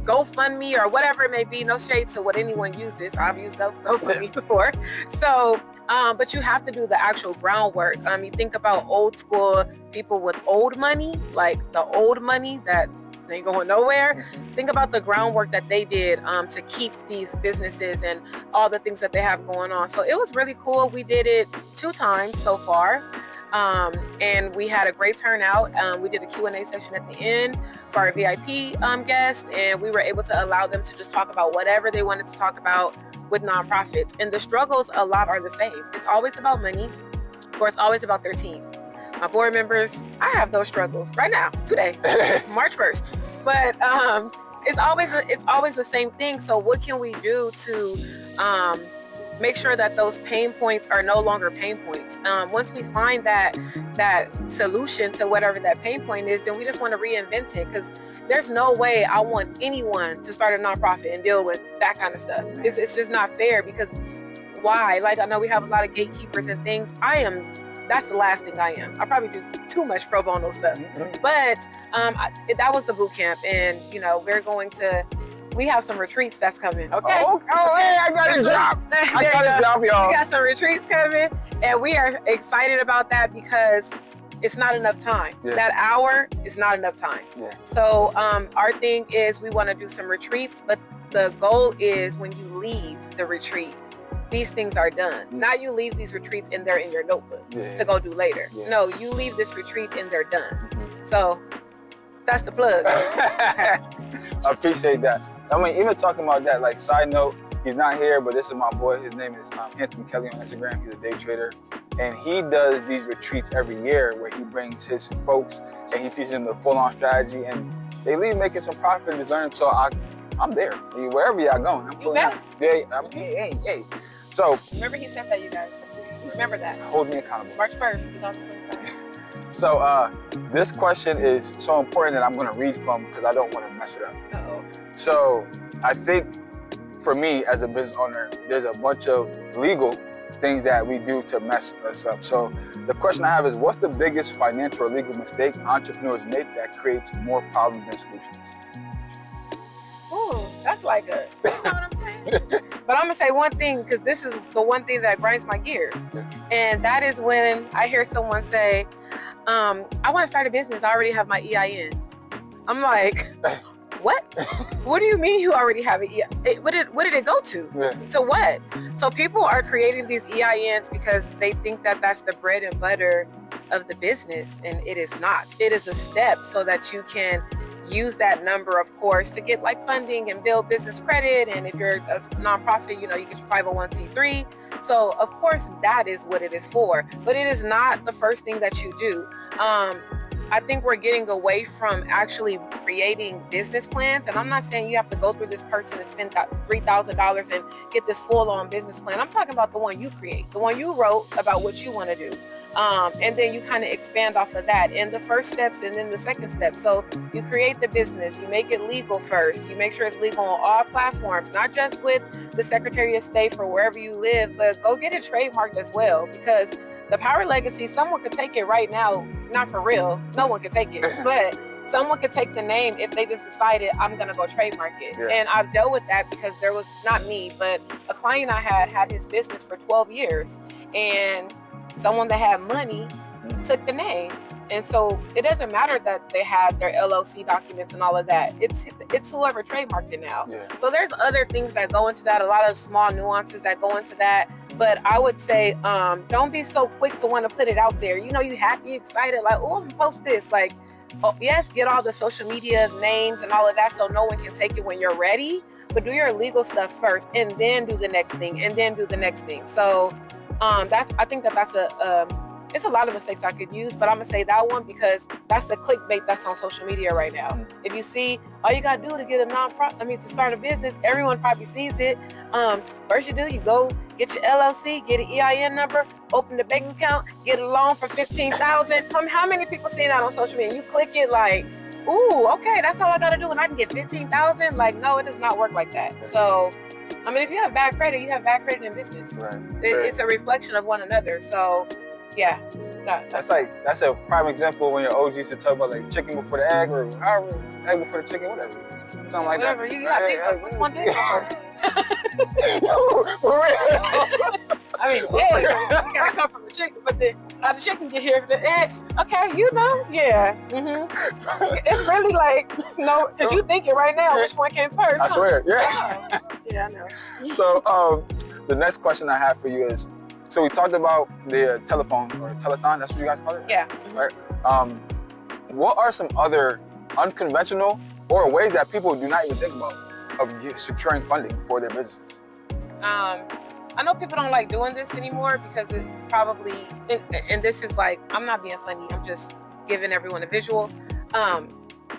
GoFundMe or whatever it may be. No shade to what anyone uses. I've used GoFundMe before. So, but you have to do the actual groundwork. You think about old school people with old money, like the old money that ain't going nowhere. Think about the groundwork that they did to keep these businesses and all the things that they have going on. So it was really cool. We did it 2 times so far. And we had a great turnout. We did a Q&A session at the end for our VIP guests, and we were able to allow them to just talk about whatever they wanted to talk about with nonprofits. And the struggles a lot are the same. It's always about money, or it's always about their team. My board members, I have those struggles right now, today, March 1st. But it's always the same thing. So what can we do to make sure that those pain points are no longer pain points? Once we find that solution to whatever that pain point is, then we just want to reinvent it, because there's no way I want anyone to start a nonprofit and deal with that kind of stuff. It's just not fair, because why? Like, I know we have a lot of gatekeepers and things. That's the last thing I am. I probably do too much pro bono stuff. But that was the boot camp, and we have some retreats that's coming. Okay. Oh, hey, I got a job. I got a job, y'all. We got some retreats coming, and we are excited about that because it's not enough time. Yeah. That hour is not enough time. Yeah. So our thing is we want to do some retreats, but the goal is when you leave the retreat, these things are done. Not you leave these retreats and they're in your notebook to go do later. Yeah. No, you leave this retreat and they're done. So that's the plug. I appreciate that. I mean, even talking about that, like, side note, he's not here, but this is my boy. His name is Handsome Kelly on Instagram. He's a day trader. And he does these retreats every year where he brings his folks and he teaches them the full-on strategy, and they leave making some profit and just learn. So I'm there. Wherever y'all going, I'm pulling out. Hey. So remember, he said that, you guys. Remember that. Hold me accountable. March 1st, 2025. So this question is so important that I'm going to read from, because I don't want to mess it up. Uh-oh. So I think for me as a business owner, there's a bunch of legal things that we do to mess us up. So the question I have is, what's the biggest financial or legal mistake entrepreneurs make that creates more problems than solutions? Ooh, that's like you know what I'm saying? But I'm gonna say one thing, because this is the one thing that grinds my gears. And that is when I hear someone say, I want to start a business. I already have my EIN. I'm like, what? What do you mean you already have an EIN? What did it go to? To what? So people are creating these EINs because they think that that's the bread and butter of the business, and it is not. It is a step so that you can use that number, of course, to get like funding and build business credit. And if you're a nonprofit, you know, you get your 501c3. So of course that is what it is for, but it is not the first thing that you do. I think we're getting away from actually creating business plans. And I'm not saying you have to go through this person and spend $3,000 and get this full-on business plan. I'm talking about the one you create, the one you wrote about what you want to do. And then you kind of expand off of that in the first steps and then the second step. So you create the business, you make it legal first, you make sure it's legal on all platforms, not just with the Secretary of State for wherever you live, but go get it trademarked as well, because the Power Legacy, someone could take it right now, not for real, no one could take it, but someone could take the name if they just decided, I'm gonna go trademark it. And I've dealt with that because there was, not me, but a client I had his business for 12 years, and someone that had money took the name. And so it doesn't matter that they had their LLC documents and all of that. It's whoever trademarked it now. So there's other things that go into that, a lot of small nuances that go into that. But I would say, don't be so quick to want to put it out there. You know, you happy, excited, like, oh, I'm gonna post this. Like, oh, yes, get all the social media names and all of that so no one can take it when you're ready. But do your legal stuff first, and then do the next thing, and then do the next thing. So I think that's it's a lot of mistakes I could use, but I'm gonna say that one because that's the clickbait that's on social media right now. If you see, all you gotta do to get a to start a business, everyone probably sees it. First you go get your LLC, get an EIN number, open the bank account, get a loan for $15,000. How many people see that on social media? You click it like, ooh, okay, that's all I gotta do and I can get $15,000? Like, no, it does not work like that. So, I mean, if you have bad credit, you have bad credit in business. Right. It's a reflection of one another. So, yeah. That's a prime example when your OG used to talk about like chicken before the egg, or however, egg before the chicken, whatever. Something like that. Whatever. You gotta think like, which one did it first? I mean, egg, you gotta come from the chicken, but then how the chicken get here? The eggs. Okay, you know, yeah. It's really like, no, because you thinking right now which one came first. I swear, yeah. Yeah, I know. So, the next question I have for you is, so we talked about the telephone or telethon, that's what you guys call it? Yeah. Right. What are some other unconventional or ways that people do not even think about of securing funding for their businesses? I know people don't like doing this anymore because it probably, and this is like, I'm not being funny, I'm just giving everyone a visual.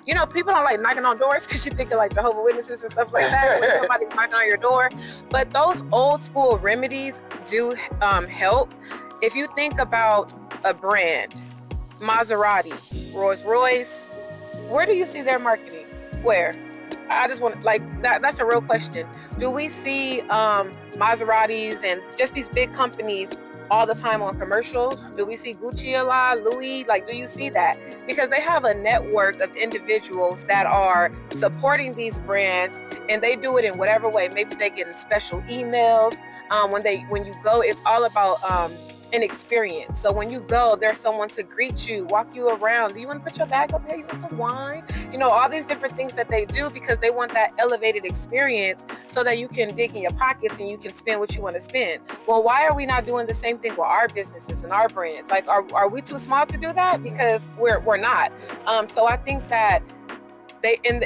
You know, people don't like knocking on doors because you think of like Jehovah's Witnesses and stuff like that when somebody's knocking on your door. But those old school remedies do help. If you think about a brand, Maserati, Rolls-Royce, where do you see their marketing? Where? I just want, like, that's a real question. Do we see Maseratis and just these big companies all the time on commercials? Do we see Gucci a lot, Louis? Like, do you see that? Because they have a network of individuals that are supporting these brands, and they do it in whatever way. Maybe they get special emails. When you go, it's all about an experience. So when you go, there's someone to greet you, walk you around. Do you want to put your bag up here? You want some wine? You know, all these different things that they do because they want that elevated experience so that you can dig in your pockets and you can spend what you want to spend. Well, why are we not doing the same thing with our businesses and our brands? Like, are we too small to do that? Because we're not. So I think that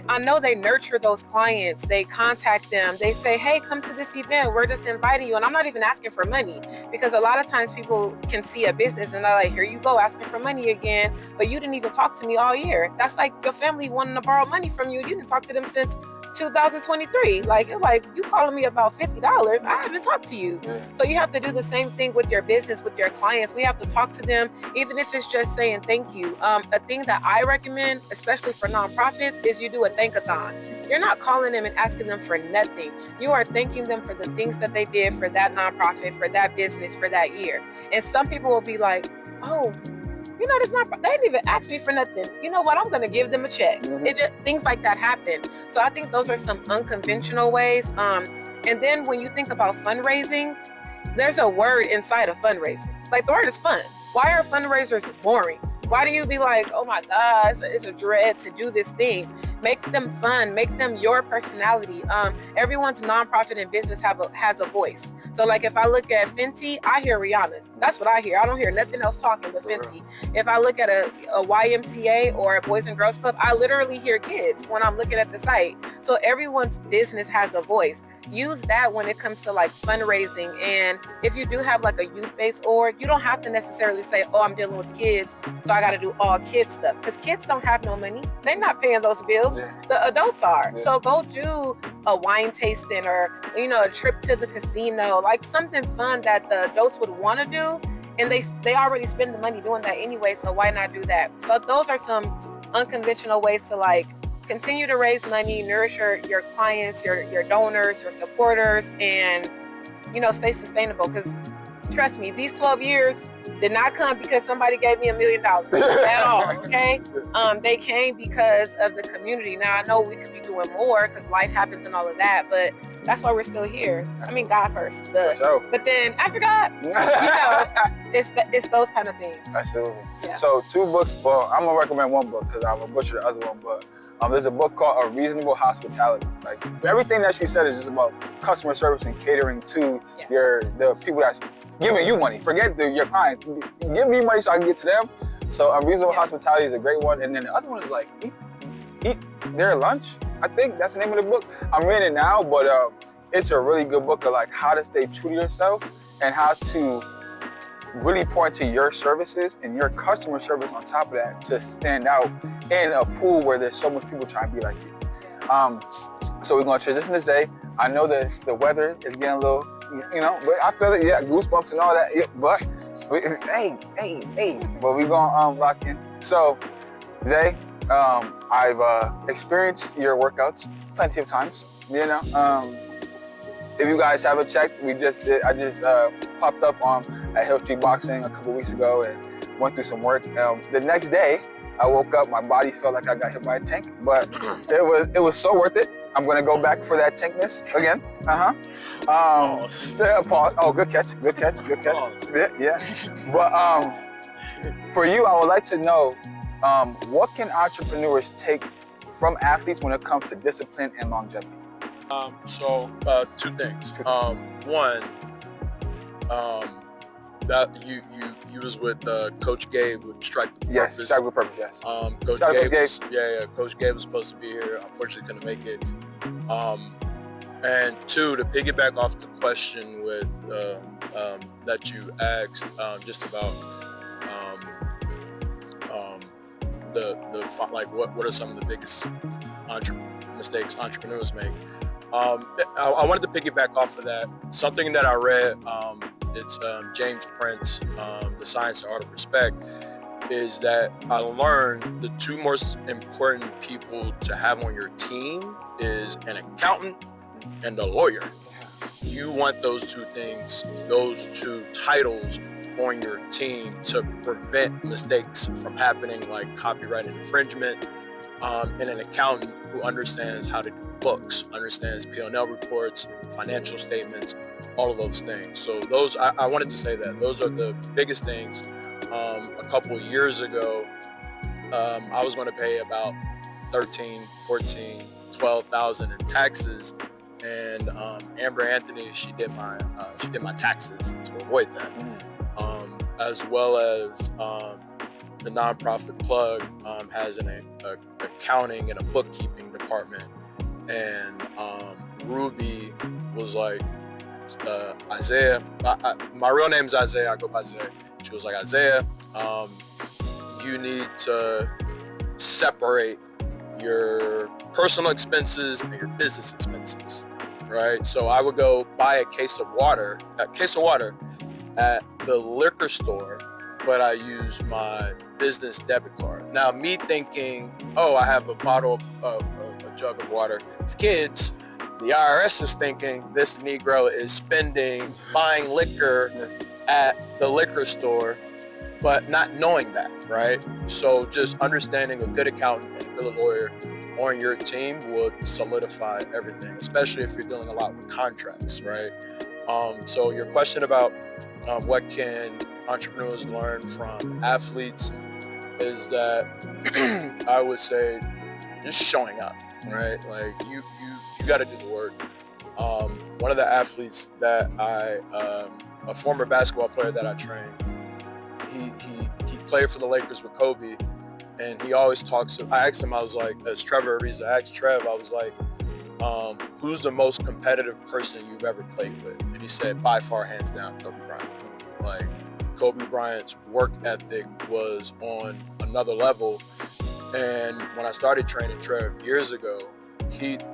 I know they nurture those clients. They contact them. They say, hey, come to this event. We're just inviting you. And I'm not even asking for money, because a lot of times people can see a business and they're like, here you go, asking for money again. But you didn't even talk to me all year. That's like your family wanting to borrow money from you. You didn't talk to them since 2023. Like, it's like, you calling me about $50. I haven't talked to you. So you have to do the same thing with your business, with your clients. We have to talk to them, even if it's just saying thank you. A thing that I recommend, especially for nonprofits, is you do a thank-a-thon. You're not calling them and asking them for nothing. You are thanking them for the things that they did for that nonprofit, for that business, for that year. And some people will be like, oh, you know, they didn't even ask me for nothing. You know what? I'm going to give them a check. It just, things like that happen. So I think those are some unconventional ways. And then when you think about fundraising, there's a word inside of fundraising. Like, the word is fun. Why are fundraisers boring? Why do you be like, oh my God, it's a dread to do this thing? Make them fun, make them your personality. Everyone's nonprofit and business has a voice. So like if I look at Fenty, I hear Rihanna. That's what I hear. I don't hear nothing else talking but Fenty. If I look at a YMCA or a Boys and Girls Club, I literally hear kids when I'm looking at the site. So everyone's business has a voice. Use that when it comes to like fundraising. And if you do have like a youth-based org, you don't have to necessarily say, oh, I'm dealing with kids, so I got to do all kid stuff. Because kids don't have no money. They're not paying those bills. Yeah. The adults are. Yeah. So go do a wine tasting or, you know, a trip to the casino, like something fun that the adults would want to do. And they already spend the money doing that anyway, so why not do that? So those are some unconventional ways to like continue to raise money, nourish your clients, your donors, your supporters, and, you know, stay sustainable. Because trust me, these 12 years did not come because somebody gave me $1 million at all, okay? They came because of the community. Now, I know we could be doing more because life happens and all of that, but that's why we're still here. I mean, God first, but then after God, you know, it's those kind of things. Absolutely. Yeah. So 2 books, well, I'm gonna recommend 1 book because I'm gonna butcher the other one, but there's a book called A Reasonable Hospitality. Like, everything that she said is just about customer service and catering to the people that's giving you money. Forget your clients. Give me money so I can get to them. So A Reasonable Hospitality is a great one. And then the other one is like, eat their lunch. I think that's the name of the book. I'm reading it now, but it's a really good book of like how to stay true to yourself and how to really pour into your services and your customer service on top of that to stand out in a pool where there's so much people trying to be like you. So we're gonna transition to Zay. I know that the weather is getting a little, you know, but I feel it, goosebumps and all that, but but we gonna lock in. So Zay, I've experienced your workouts plenty of times, you know. If you guys haven't checked, I just popped up on at Hill Street Boxing a couple weeks ago and went through some work. The next day, I woke up, my body felt like I got hit by a tank, but it was so worth it. I'm gonna go back for that tankness again. Pause. Oh, good catch. Yeah. But for you, I would like to know, what can entrepreneurs take from athletes when it comes to discipline and longevity? So 2 things. One, that you was with Coach Gabe with Strike with Purpose. Yes, Strike with Purpose. Yes. Coach Gabe. Coach Gabe was supposed to be here. Unfortunately, couldn't make it. And 2, to piggyback off the question with that you asked, just about like what are some of the biggest mistakes entrepreneurs make. I wanted to piggyback off of that. Something that I read, it's James Prince, The Science and Art of Respect, is that I learned the 2 most important people to have on your team is an accountant and a lawyer. You want those 2 things, those 2 titles on your team to prevent mistakes from happening, like copyright infringement, and an accountant who understands how to do books, understands P&L reports, financial statements, all of those things. So those, I wanted to say that those are the biggest things. A couple of years ago, I was going to pay about $13,000, $14,000, $12,000 in taxes, and Amber Anthony, she did my taxes to avoid that, as well as the nonprofit Plug has an accounting and a bookkeeping department. And Ruby was like, Isaiah, my real name's Isaiah, I go by Isaiah. She was like, Isaiah, you need to separate your personal expenses and your business expenses, right? So I would go buy a case of water at the liquor store, but I use my business debit card. Now, me thinking, oh, I have a bottle of a jug of water for kids, the IRS is thinking this Negro is buying liquor at the liquor store, but not knowing that, right? So just understanding a good accountant and a good lawyer on your team would solidify everything, especially if you're dealing a lot with contracts, right? So your question about what can entrepreneurs learn from athletes is that I would say just showing up, right? Like you got to do the work. One of the athletes that a former basketball player that I trained, he played for the Lakers with Kobe, and he always talks. I asked him, I was like, as Trevor Ariza, I asked Trev, I was like, who's the most competitive person you've ever played with? And he said, by far, hands down, Kobe Bryant. Like, Kobe Bryant's work ethic was on another level. And when I started training Trev years ago,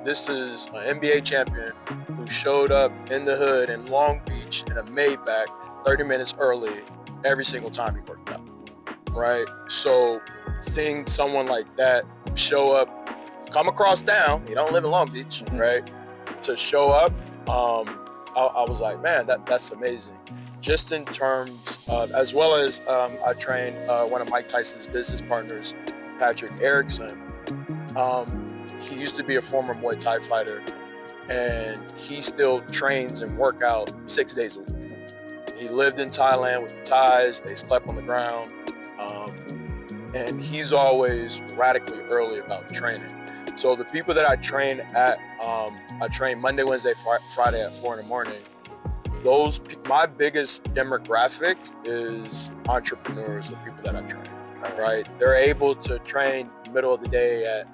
this is an NBA champion who showed up in the hood in Long Beach in a Maybach 30 minutes early every single time he worked out, right? So seeing someone like that show up, come across town, you don't live in Long Beach, right? To show up, I was like, man, that's amazing. Just in terms of, as well as I trained one of Mike Tyson's business partners, Patrick Erickson. He used to be a former Muay Thai fighter, and he still trains and work out 6 days a week. He lived in Thailand with the Thais. They slept on the ground. And he's always radically early about training. So the people that I train at, I train Monday, Wednesday, Friday at 4 in the morning. My biggest demographic is entrepreneurs, the people that I train, right? They're able to train middle of the day at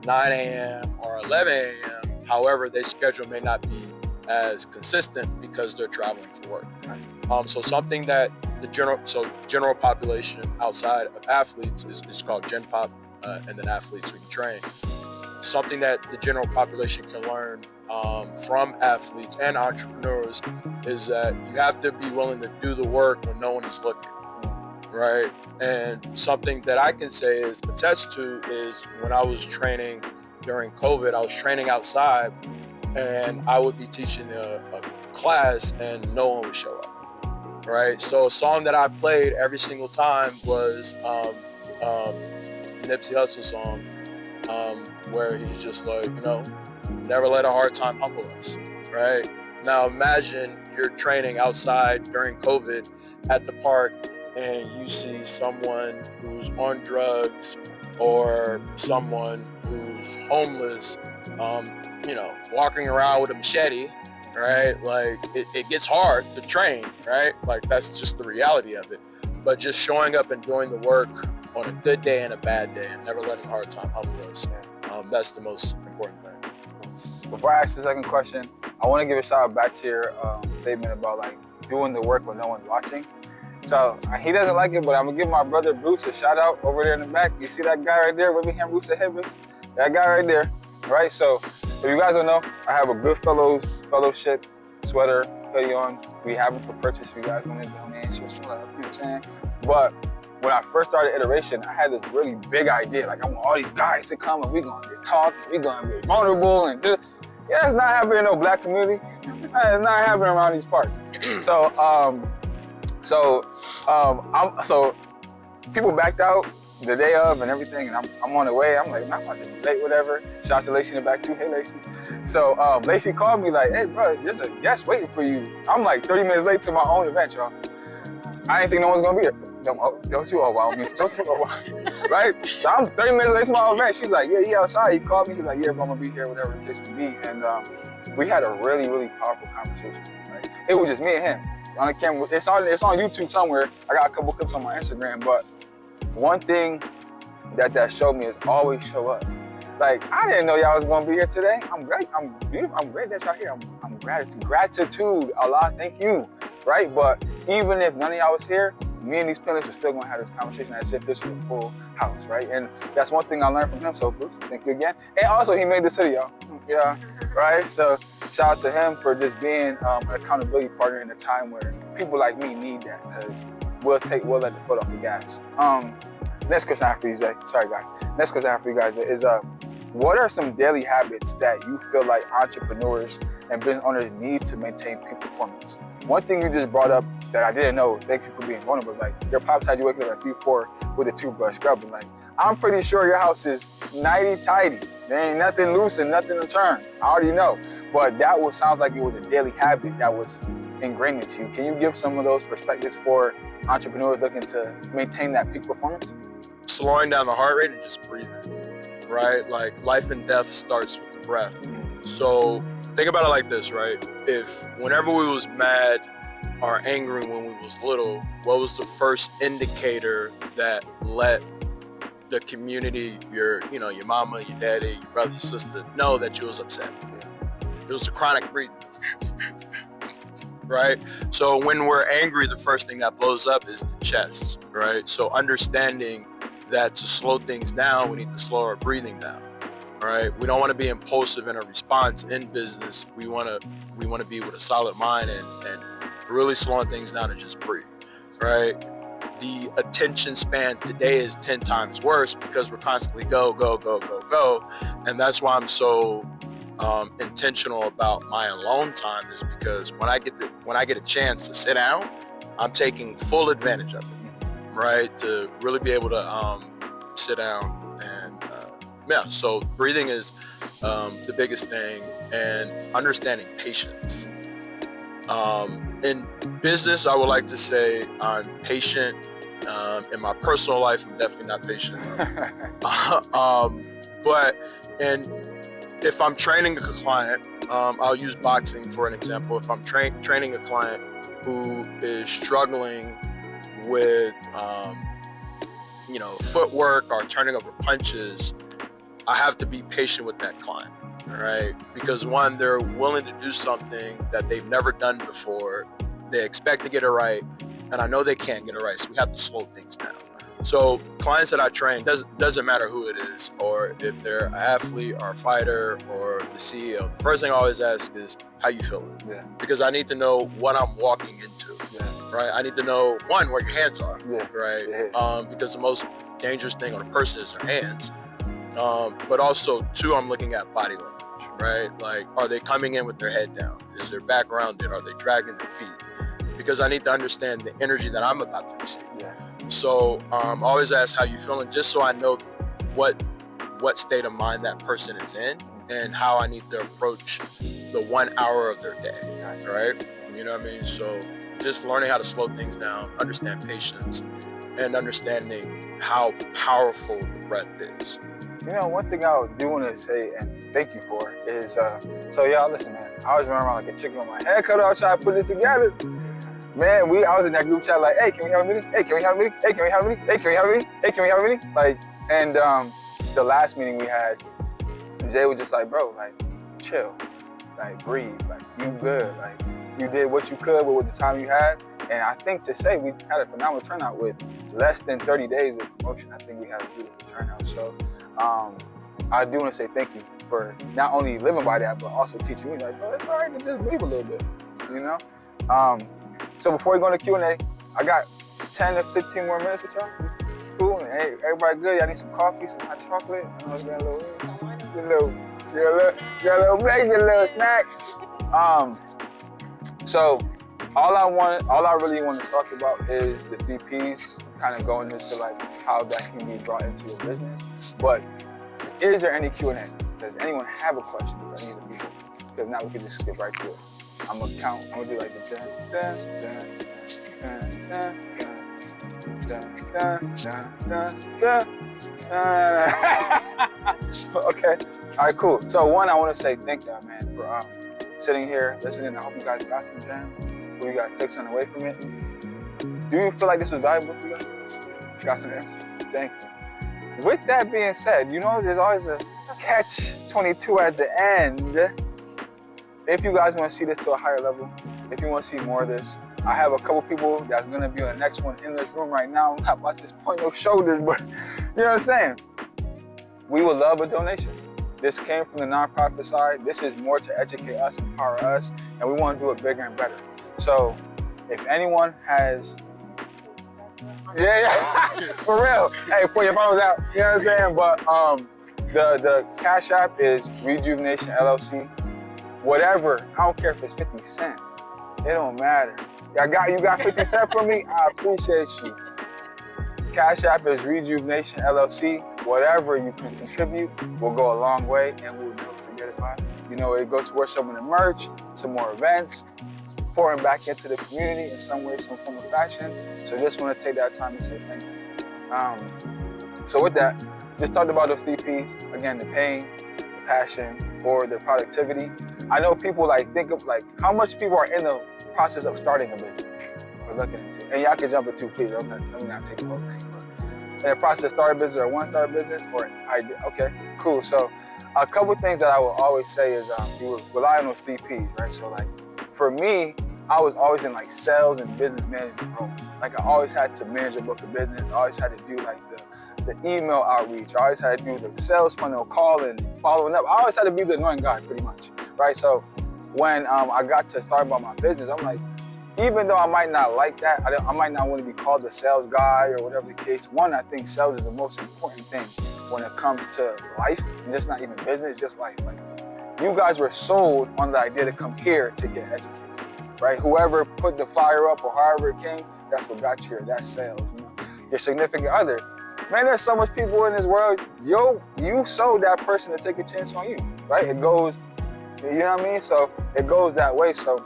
9 a.m. or 11 a.m. However, their schedule may not be as consistent because they're traveling for work. So something that the general population outside of athletes is called Gen Pop, and then athletes who can train. Something that the general population can learn from athletes and entrepreneurs is that you have to be willing to do the work when no one is looking, right? And something that I can say is attest to is when I was training during COVID, I was training outside, and I would be teaching a class and no one would show up, right? So a song that I played every single time was Nipsey Hussle song, where he's just like, never let a hard time humble us, right? Now imagine you're training outside during COVID at the park and you see someone who's on drugs or someone who's homeless, walking around with a machete, right? Like it gets hard to train, right? Like that's just the reality of it. But just showing up and doing the work on a good day and a bad day and never letting a hard time humble us, that's the most important thing. Before I ask the second question, I want to give a shout out back to your statement about like doing the work when no one's watching. So he doesn't like it, but I'm gonna give my brother Bruce a shout out over there in the back. You see that guy right there, Birmingham Bruce Hibbins? That guy right there, right? So if you guys don't know, I have a Goodfellows fellowship sweater, hoodie on. We have it for purchase if you guys want to donate. You know what I'm saying? But when I first started Iteration, I had this really big idea. Like I want all these guys to come and we gonna just talk, and we gonna be vulnerable and do. Yeah, it's not happening in no black community. It's not happening around these parts. So people backed out the day of and everything, and I'm on the way. I'm like, man, I'm about to be late, whatever. Shout out to Lacey in the back too. Hey, Lacey. So Lacey called me like, hey, bro, there's a guest waiting for you. I'm like 30 minutes late to my own event, y'all. I didn't think no one's gonna be there. Don't you overwhelm me. Don't you overwhelm me. Right? So I'm 30 minutes late to my own event. She's like, yeah, you outside. He called me. He's like, yeah, bro, I'm gonna be here, whatever the case may be. And we had a really, really powerful conversation. Right? It was just me and him. On the camera, it's on YouTube somewhere. I got a couple clips on my Instagram, but one thing that showed me is always show up. Like, I didn't know y'all was gonna be here today. I'm great. I'm beautiful. I'm great that y'all here. I'm gratitude. Allah, thank you. Right? But even if none of y'all was here, me and these panelists are still gonna have this conversation as if this was a full house, right? And that's one thing I learned from him. So Bruce, thank you again. And also he made this video, y'all. Yeah, right? So shout out to him for just being an accountability partner in a time where people like me need that, because we'll let the foot off the gas. Next question I have for you, Zay. Sorry guys. Next question I have for you guys is what are some daily habits that you feel like entrepreneurs and business owners need to maintain peak performance? One thing you just brought up that I didn't know, thank you for being vulnerable, is like your pops had you waking up at 3-4 with a toothbrush scrubbing. Like, I'm pretty sure your house is nighty-tidy, There ain't nothing loose and nothing to turn. I already know. But that sounds like it was a daily habit that was ingrained into you. Can you give some of those perspectives for entrepreneurs looking to maintain that peak performance? Slowing down the heart rate and just breathing, right? Like life and death starts with the breath. So think about it like this, right? If whenever we was mad or angry when we was little, what was the first indicator that let the community, your mama, your daddy, your brother, your sister, know that you was upset? It was the chronic breathing, right? So when we're angry, the first thing that blows up is the chest, right? So understanding that to slow things down, we need to slow our breathing down, right? We don't want to be impulsive in a response in business. We want to be with a solid mind and really slowing things down and just breathe, right? The attention span today is 10 times worse because we're constantly go, and that's why I'm so intentional about my alone time, is because when I get a chance to sit down, I'm taking full advantage of it, right? To really be able to sit down and so breathing is the biggest thing, and understanding patience. In business, I would like to say I'm patient. In my personal life, I'm definitely not patient. But if I'm training a client, I'll use boxing for an example. If I'm training a client who is struggling with footwork or turning over punches, I have to be patient with that client, right? Because one, they're willing to do something that they've never done before. They expect to get it right, and I know they can't get it right, so we have to slow things down. So clients that I train, doesn't matter who it is, or if they're an athlete or a fighter or the CEO. The first thing I always ask is, how you feeling? Yeah. Because I need to know what I'm walking into, right? I need to know, one, where your hands are, right? Yeah. Because the most dangerous thing on a person is their hands. But also, two, I'm looking at body language, right? Like, are they coming in with their head down? Is their back rounded? Are they dragging their feet? Because I need to understand the energy that I'm about to receive. Yeah. So I always ask, how you feeling, just so I know what state of mind that person is in and how I need to approach the 1 hour of their day, right? You know what I mean? So just learning how to slow things down, understand patience, and understanding how powerful the breath is. You know, one thing I do want to say and thank you for is, so y'all listen, man, I always run around like a chicken with my head cut off trying to put this together. Man, I was in that group chat like, hey, can we have a meeting? Hey, can we have a meeting? Hey, can we have a meeting? Hey, can we have a meeting? Hey, can we have a meeting? Like, and the last meeting we had, Jay was just like, bro, like, chill, like, breathe, like, you good, like, you did what you could with the time you had. And I think to say we had a phenomenal turnout with less than 30 days of promotion. I think we had a beautiful turnout. So I do want to say thank you for not only living by that, but also teaching me, like, bro, it's all right to just breathe a little bit, you know? So before we go into Q&A, I got 10 to 15 more minutes with y'all. Cool. Hey, everybody good? Y'all need some coffee, some hot chocolate? I know you got a little break, a little snack. So all I really want to talk about is the 3 Ps, kind of going into like how that can be brought into your business. But is there any Q&A? Does anyone have a question that needs to be here? If not, we can just skip right to it. I'm gonna count. I'm gonna do like the Okay. All right. Cool. So one, I want to say thank y'all, man, for sitting here, listening. I hope you guys got some gems. Hope you guys took something away from it. Do you feel like this was valuable for you guys? Got some answers? Thank you. With that being said, you know there's always a catch-22 at the end. If you guys want to see this to a higher level, if you want to see more of this, I have a couple people that's going to be on the next one in this room right now. I'm not about to point no shoulders, but you know what I'm saying? We would love a donation. This came from the nonprofit side. This is more to educate us, empower us, and we want to do it bigger and better. So if anyone has... Yeah, for real. Hey, pull your phones out. You know what I'm saying? But the Cash App is Rejuv-Nation LLC. Whatever, I don't care if it's 50 cents. It don't matter. You got 50 cents from me, I appreciate you. Cash App is Rejuv-Nation LLC. Whatever you can contribute will go a long way, and we will never forget about it. You know, it goes towards some of the merch, some more events, pouring back into the community in some way, some form of fashion. So just want to take that time to say thank you. So with that, just talked about those 3 P's. Again, the pain, the passion, or the productivity. I know people think of how much people are in the process of starting a business. We're looking into it. And y'all can jump in too, please. Let me not take the whole thing. But in the process of starting a business or want to start a business, or okay, cool. So a couple things that I will always say is you rely on those 3 P's, right? So for me, I was always in sales and business management role. I always had to manage a book of business. I always had to do the email outreach. I always had to do the sales funnel, calling, following up. I always had to be the annoying guy, pretty much, right? So when I got to start about my business, I'm like, even though I might not like that, I might not want to be called the sales guy or whatever the case. One, I think sales is the most important thing when it comes to life, and just not even business, just life. You guys were sold on the idea to come here to get educated, right? Whoever put the fire up or however it came, that's what got you here. That's sales. You know? Your significant other. Man, there's so much people in this world. You sold that person to take a chance on you, right? It goes, you know what I mean? So it goes that way. So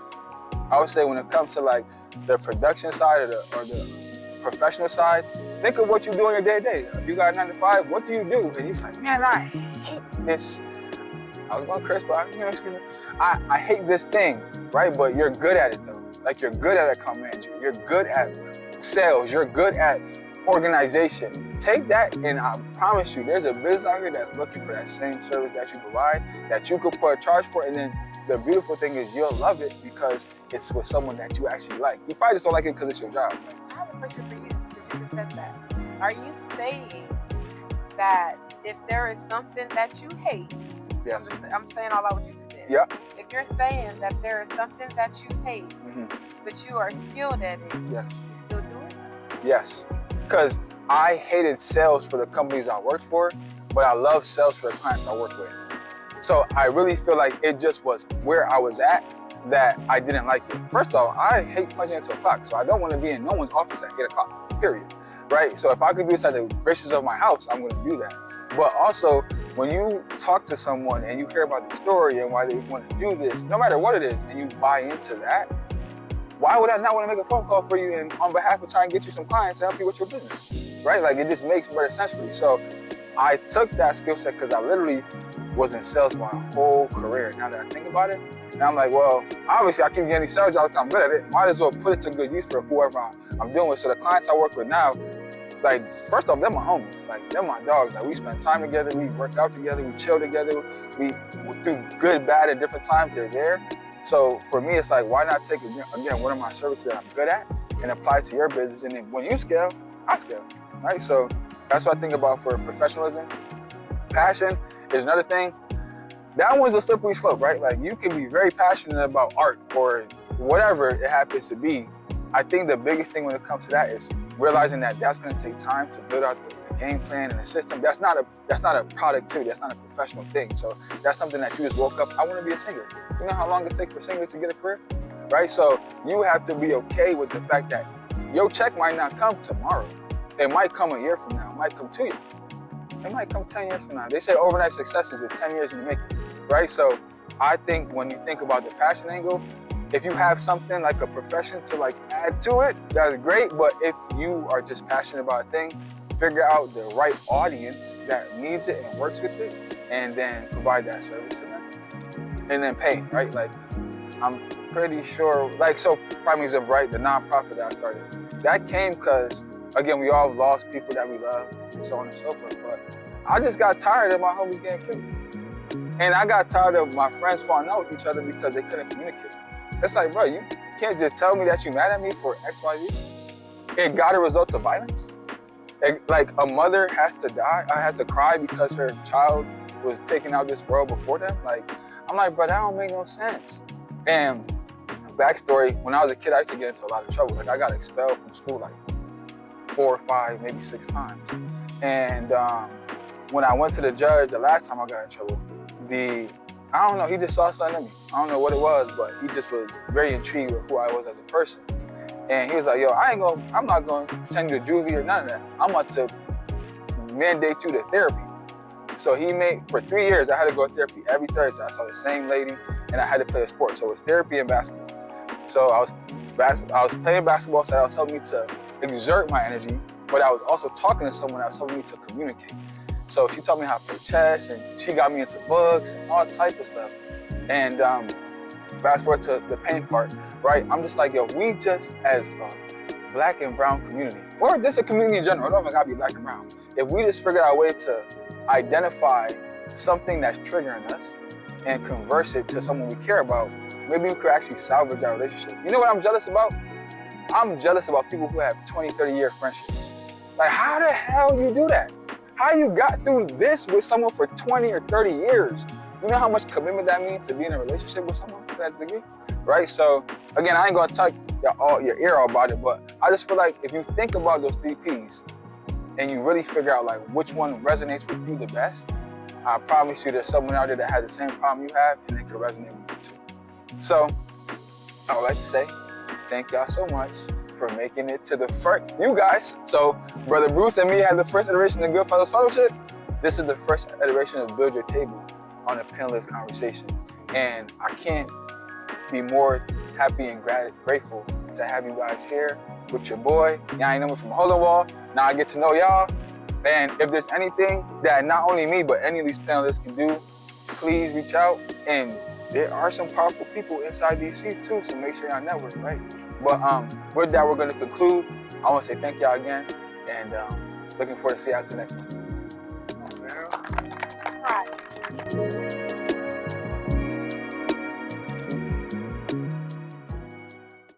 I would say when it comes to the production side or the professional side, think of what you do in your day-to-day. If you got a 9 to 5, what do you do? And you're like, man, I hate this. I was going to curse, but I hate this thing, right? But you're good at it though. You're good at account management. You're good at sales. You're good at organization. Take that, and I promise you, there's a business out here that's looking for that same service that you provide, that you could put a charge for, and then the beautiful thing is you'll love it because it's with someone that you actually like. You probably just don't like it because it's your job. I have a question for you, because you just said that. Are you saying that if there is something that you hate, yes. I'm saying all about what you just said. Yep. If you're saying that there is something that you hate, but you are skilled at it, yes. you still do it? Yes. Because I hated sales for the companies I worked for, but I love sales for the clients I work with. So I really feel like it just was where I was at that I didn't like it. First of all, I hate punching into a clock, so I don't want to be in no one's office at 8 o'clock, period. Right? So if I could do this at the graces of my house, I'm going to do that. But also, when you talk to someone and you hear about the story and why they want to do this, no matter what it is, and you buy into that, why would I not want to make a phone call for you and on behalf of trying to get you some clients to help you with your business, right? It just makes better sense for me. So I took that skill set because I literally was in sales my whole career. Now that I think about it, and I'm like, well, obviously I keep getting sales jobs, I'm good at it. Might as well put it to good use for whoever I'm dealing with. So the clients I work with now, first off, they're my homies. They're my dogs. We spend time together, we work out together, we chill together, we do good, bad at different times, they're there. So for me, it's why not take, again, one of my services that I'm good at and apply it to your business, and then when you scale, I scale, right? So that's what I think about for professionalism. Passion is another thing. That one's a slippery slope, right? You can be very passionate about art or whatever it happens to be. I think the biggest thing when it comes to that is realizing that that's going to take time to build out the game plan and the system. That's not a productivity. That's not a professional thing. So that's something that you just woke up. I want to be a singer. You know how long it takes for singers to get a career, right? So you have to be okay with the fact that your check might not come tomorrow. It might come a year from now. It might come 2 years. It might come 10 years from now. They say overnight successes is 10 years in the making, right? So I think when you think about the passion angle, if you have something like a profession to add to it, that's great. But if you are just passionate about a thing, figure out the right audience that needs it and works with it, and then provide that service to them. And then pay, right? I'm pretty sure, so prime example, right? The nonprofit that I started, that came because, again, we all lost people that we love and so on and so forth. But I just got tired of my homies getting killed. And I got tired of my friends falling out with each other because they couldn't communicate. It's bro, you can't just tell me that you're mad at me for X, Y, Z. It got a result of violence. A mother has to die, I has to cry because her child was taken out of this world before them. I'm bro, that don't make no sense. And backstory, when I was a kid, I used to get into a lot of trouble. I got expelled from school 4 or 5, maybe 6 times. And when I went to the judge the last time I got in trouble, I don't know, he just saw something in me. I don't know what it was, but he just was very intrigued with who I was as a person. And he was like, yo, I'm not gonna send you to juvie or none of that. I'm about to mandate you to therapy. So he made, for 3 years, I had to go to therapy every Thursday. I saw the same lady and I had to play a sport. So it was therapy and basketball. So I was playing basketball, so that was helping me to exert my energy, but I was also talking to someone that was helping me to communicate. So she taught me how to play chess, and she got me into books and all type of stuff. And fast forward to the pain part, right? I'm just like, yo, we just as a black and brown community, or just a community in general, it don't even gotta be black and brown. If we just figure out a way to identify something that's triggering us and converse it to someone we care about, maybe we could actually salvage our relationship. You know what I'm jealous about? I'm jealous about people who have 20, 30-year friendships. Like, how the hell you do that? How you got through this with someone for 20 or 30 years? You know how much commitment that means to be in a relationship with someone to that degree, right? So again, I ain't gonna talk your ear out about it, but I just feel like if you think about those 3 Ps and you really figure out like which one resonates with you the best, I promise you there's someone out there that has the same problem you have and they can resonate with you too. So I would like to say thank y'all so much for making it to the first, you guys. So Brother Bruce and me had the first iteration of Goodfellas Fellowship. This is the first iteration of Build Your Table on a Panelist conversation. And I can't be more happy and grateful to have you guys here with your boy. Y'all ain't know me from Hole in Wall. Now I get to know y'all. And if there's anything that not only me, but any of these panelists can do, please reach out. And there are some powerful people inside these seats too, so make sure y'all network, right? But with that, we're gonna conclude. I wanna say thank y'all again, and looking forward to see y'all to the next one. Right.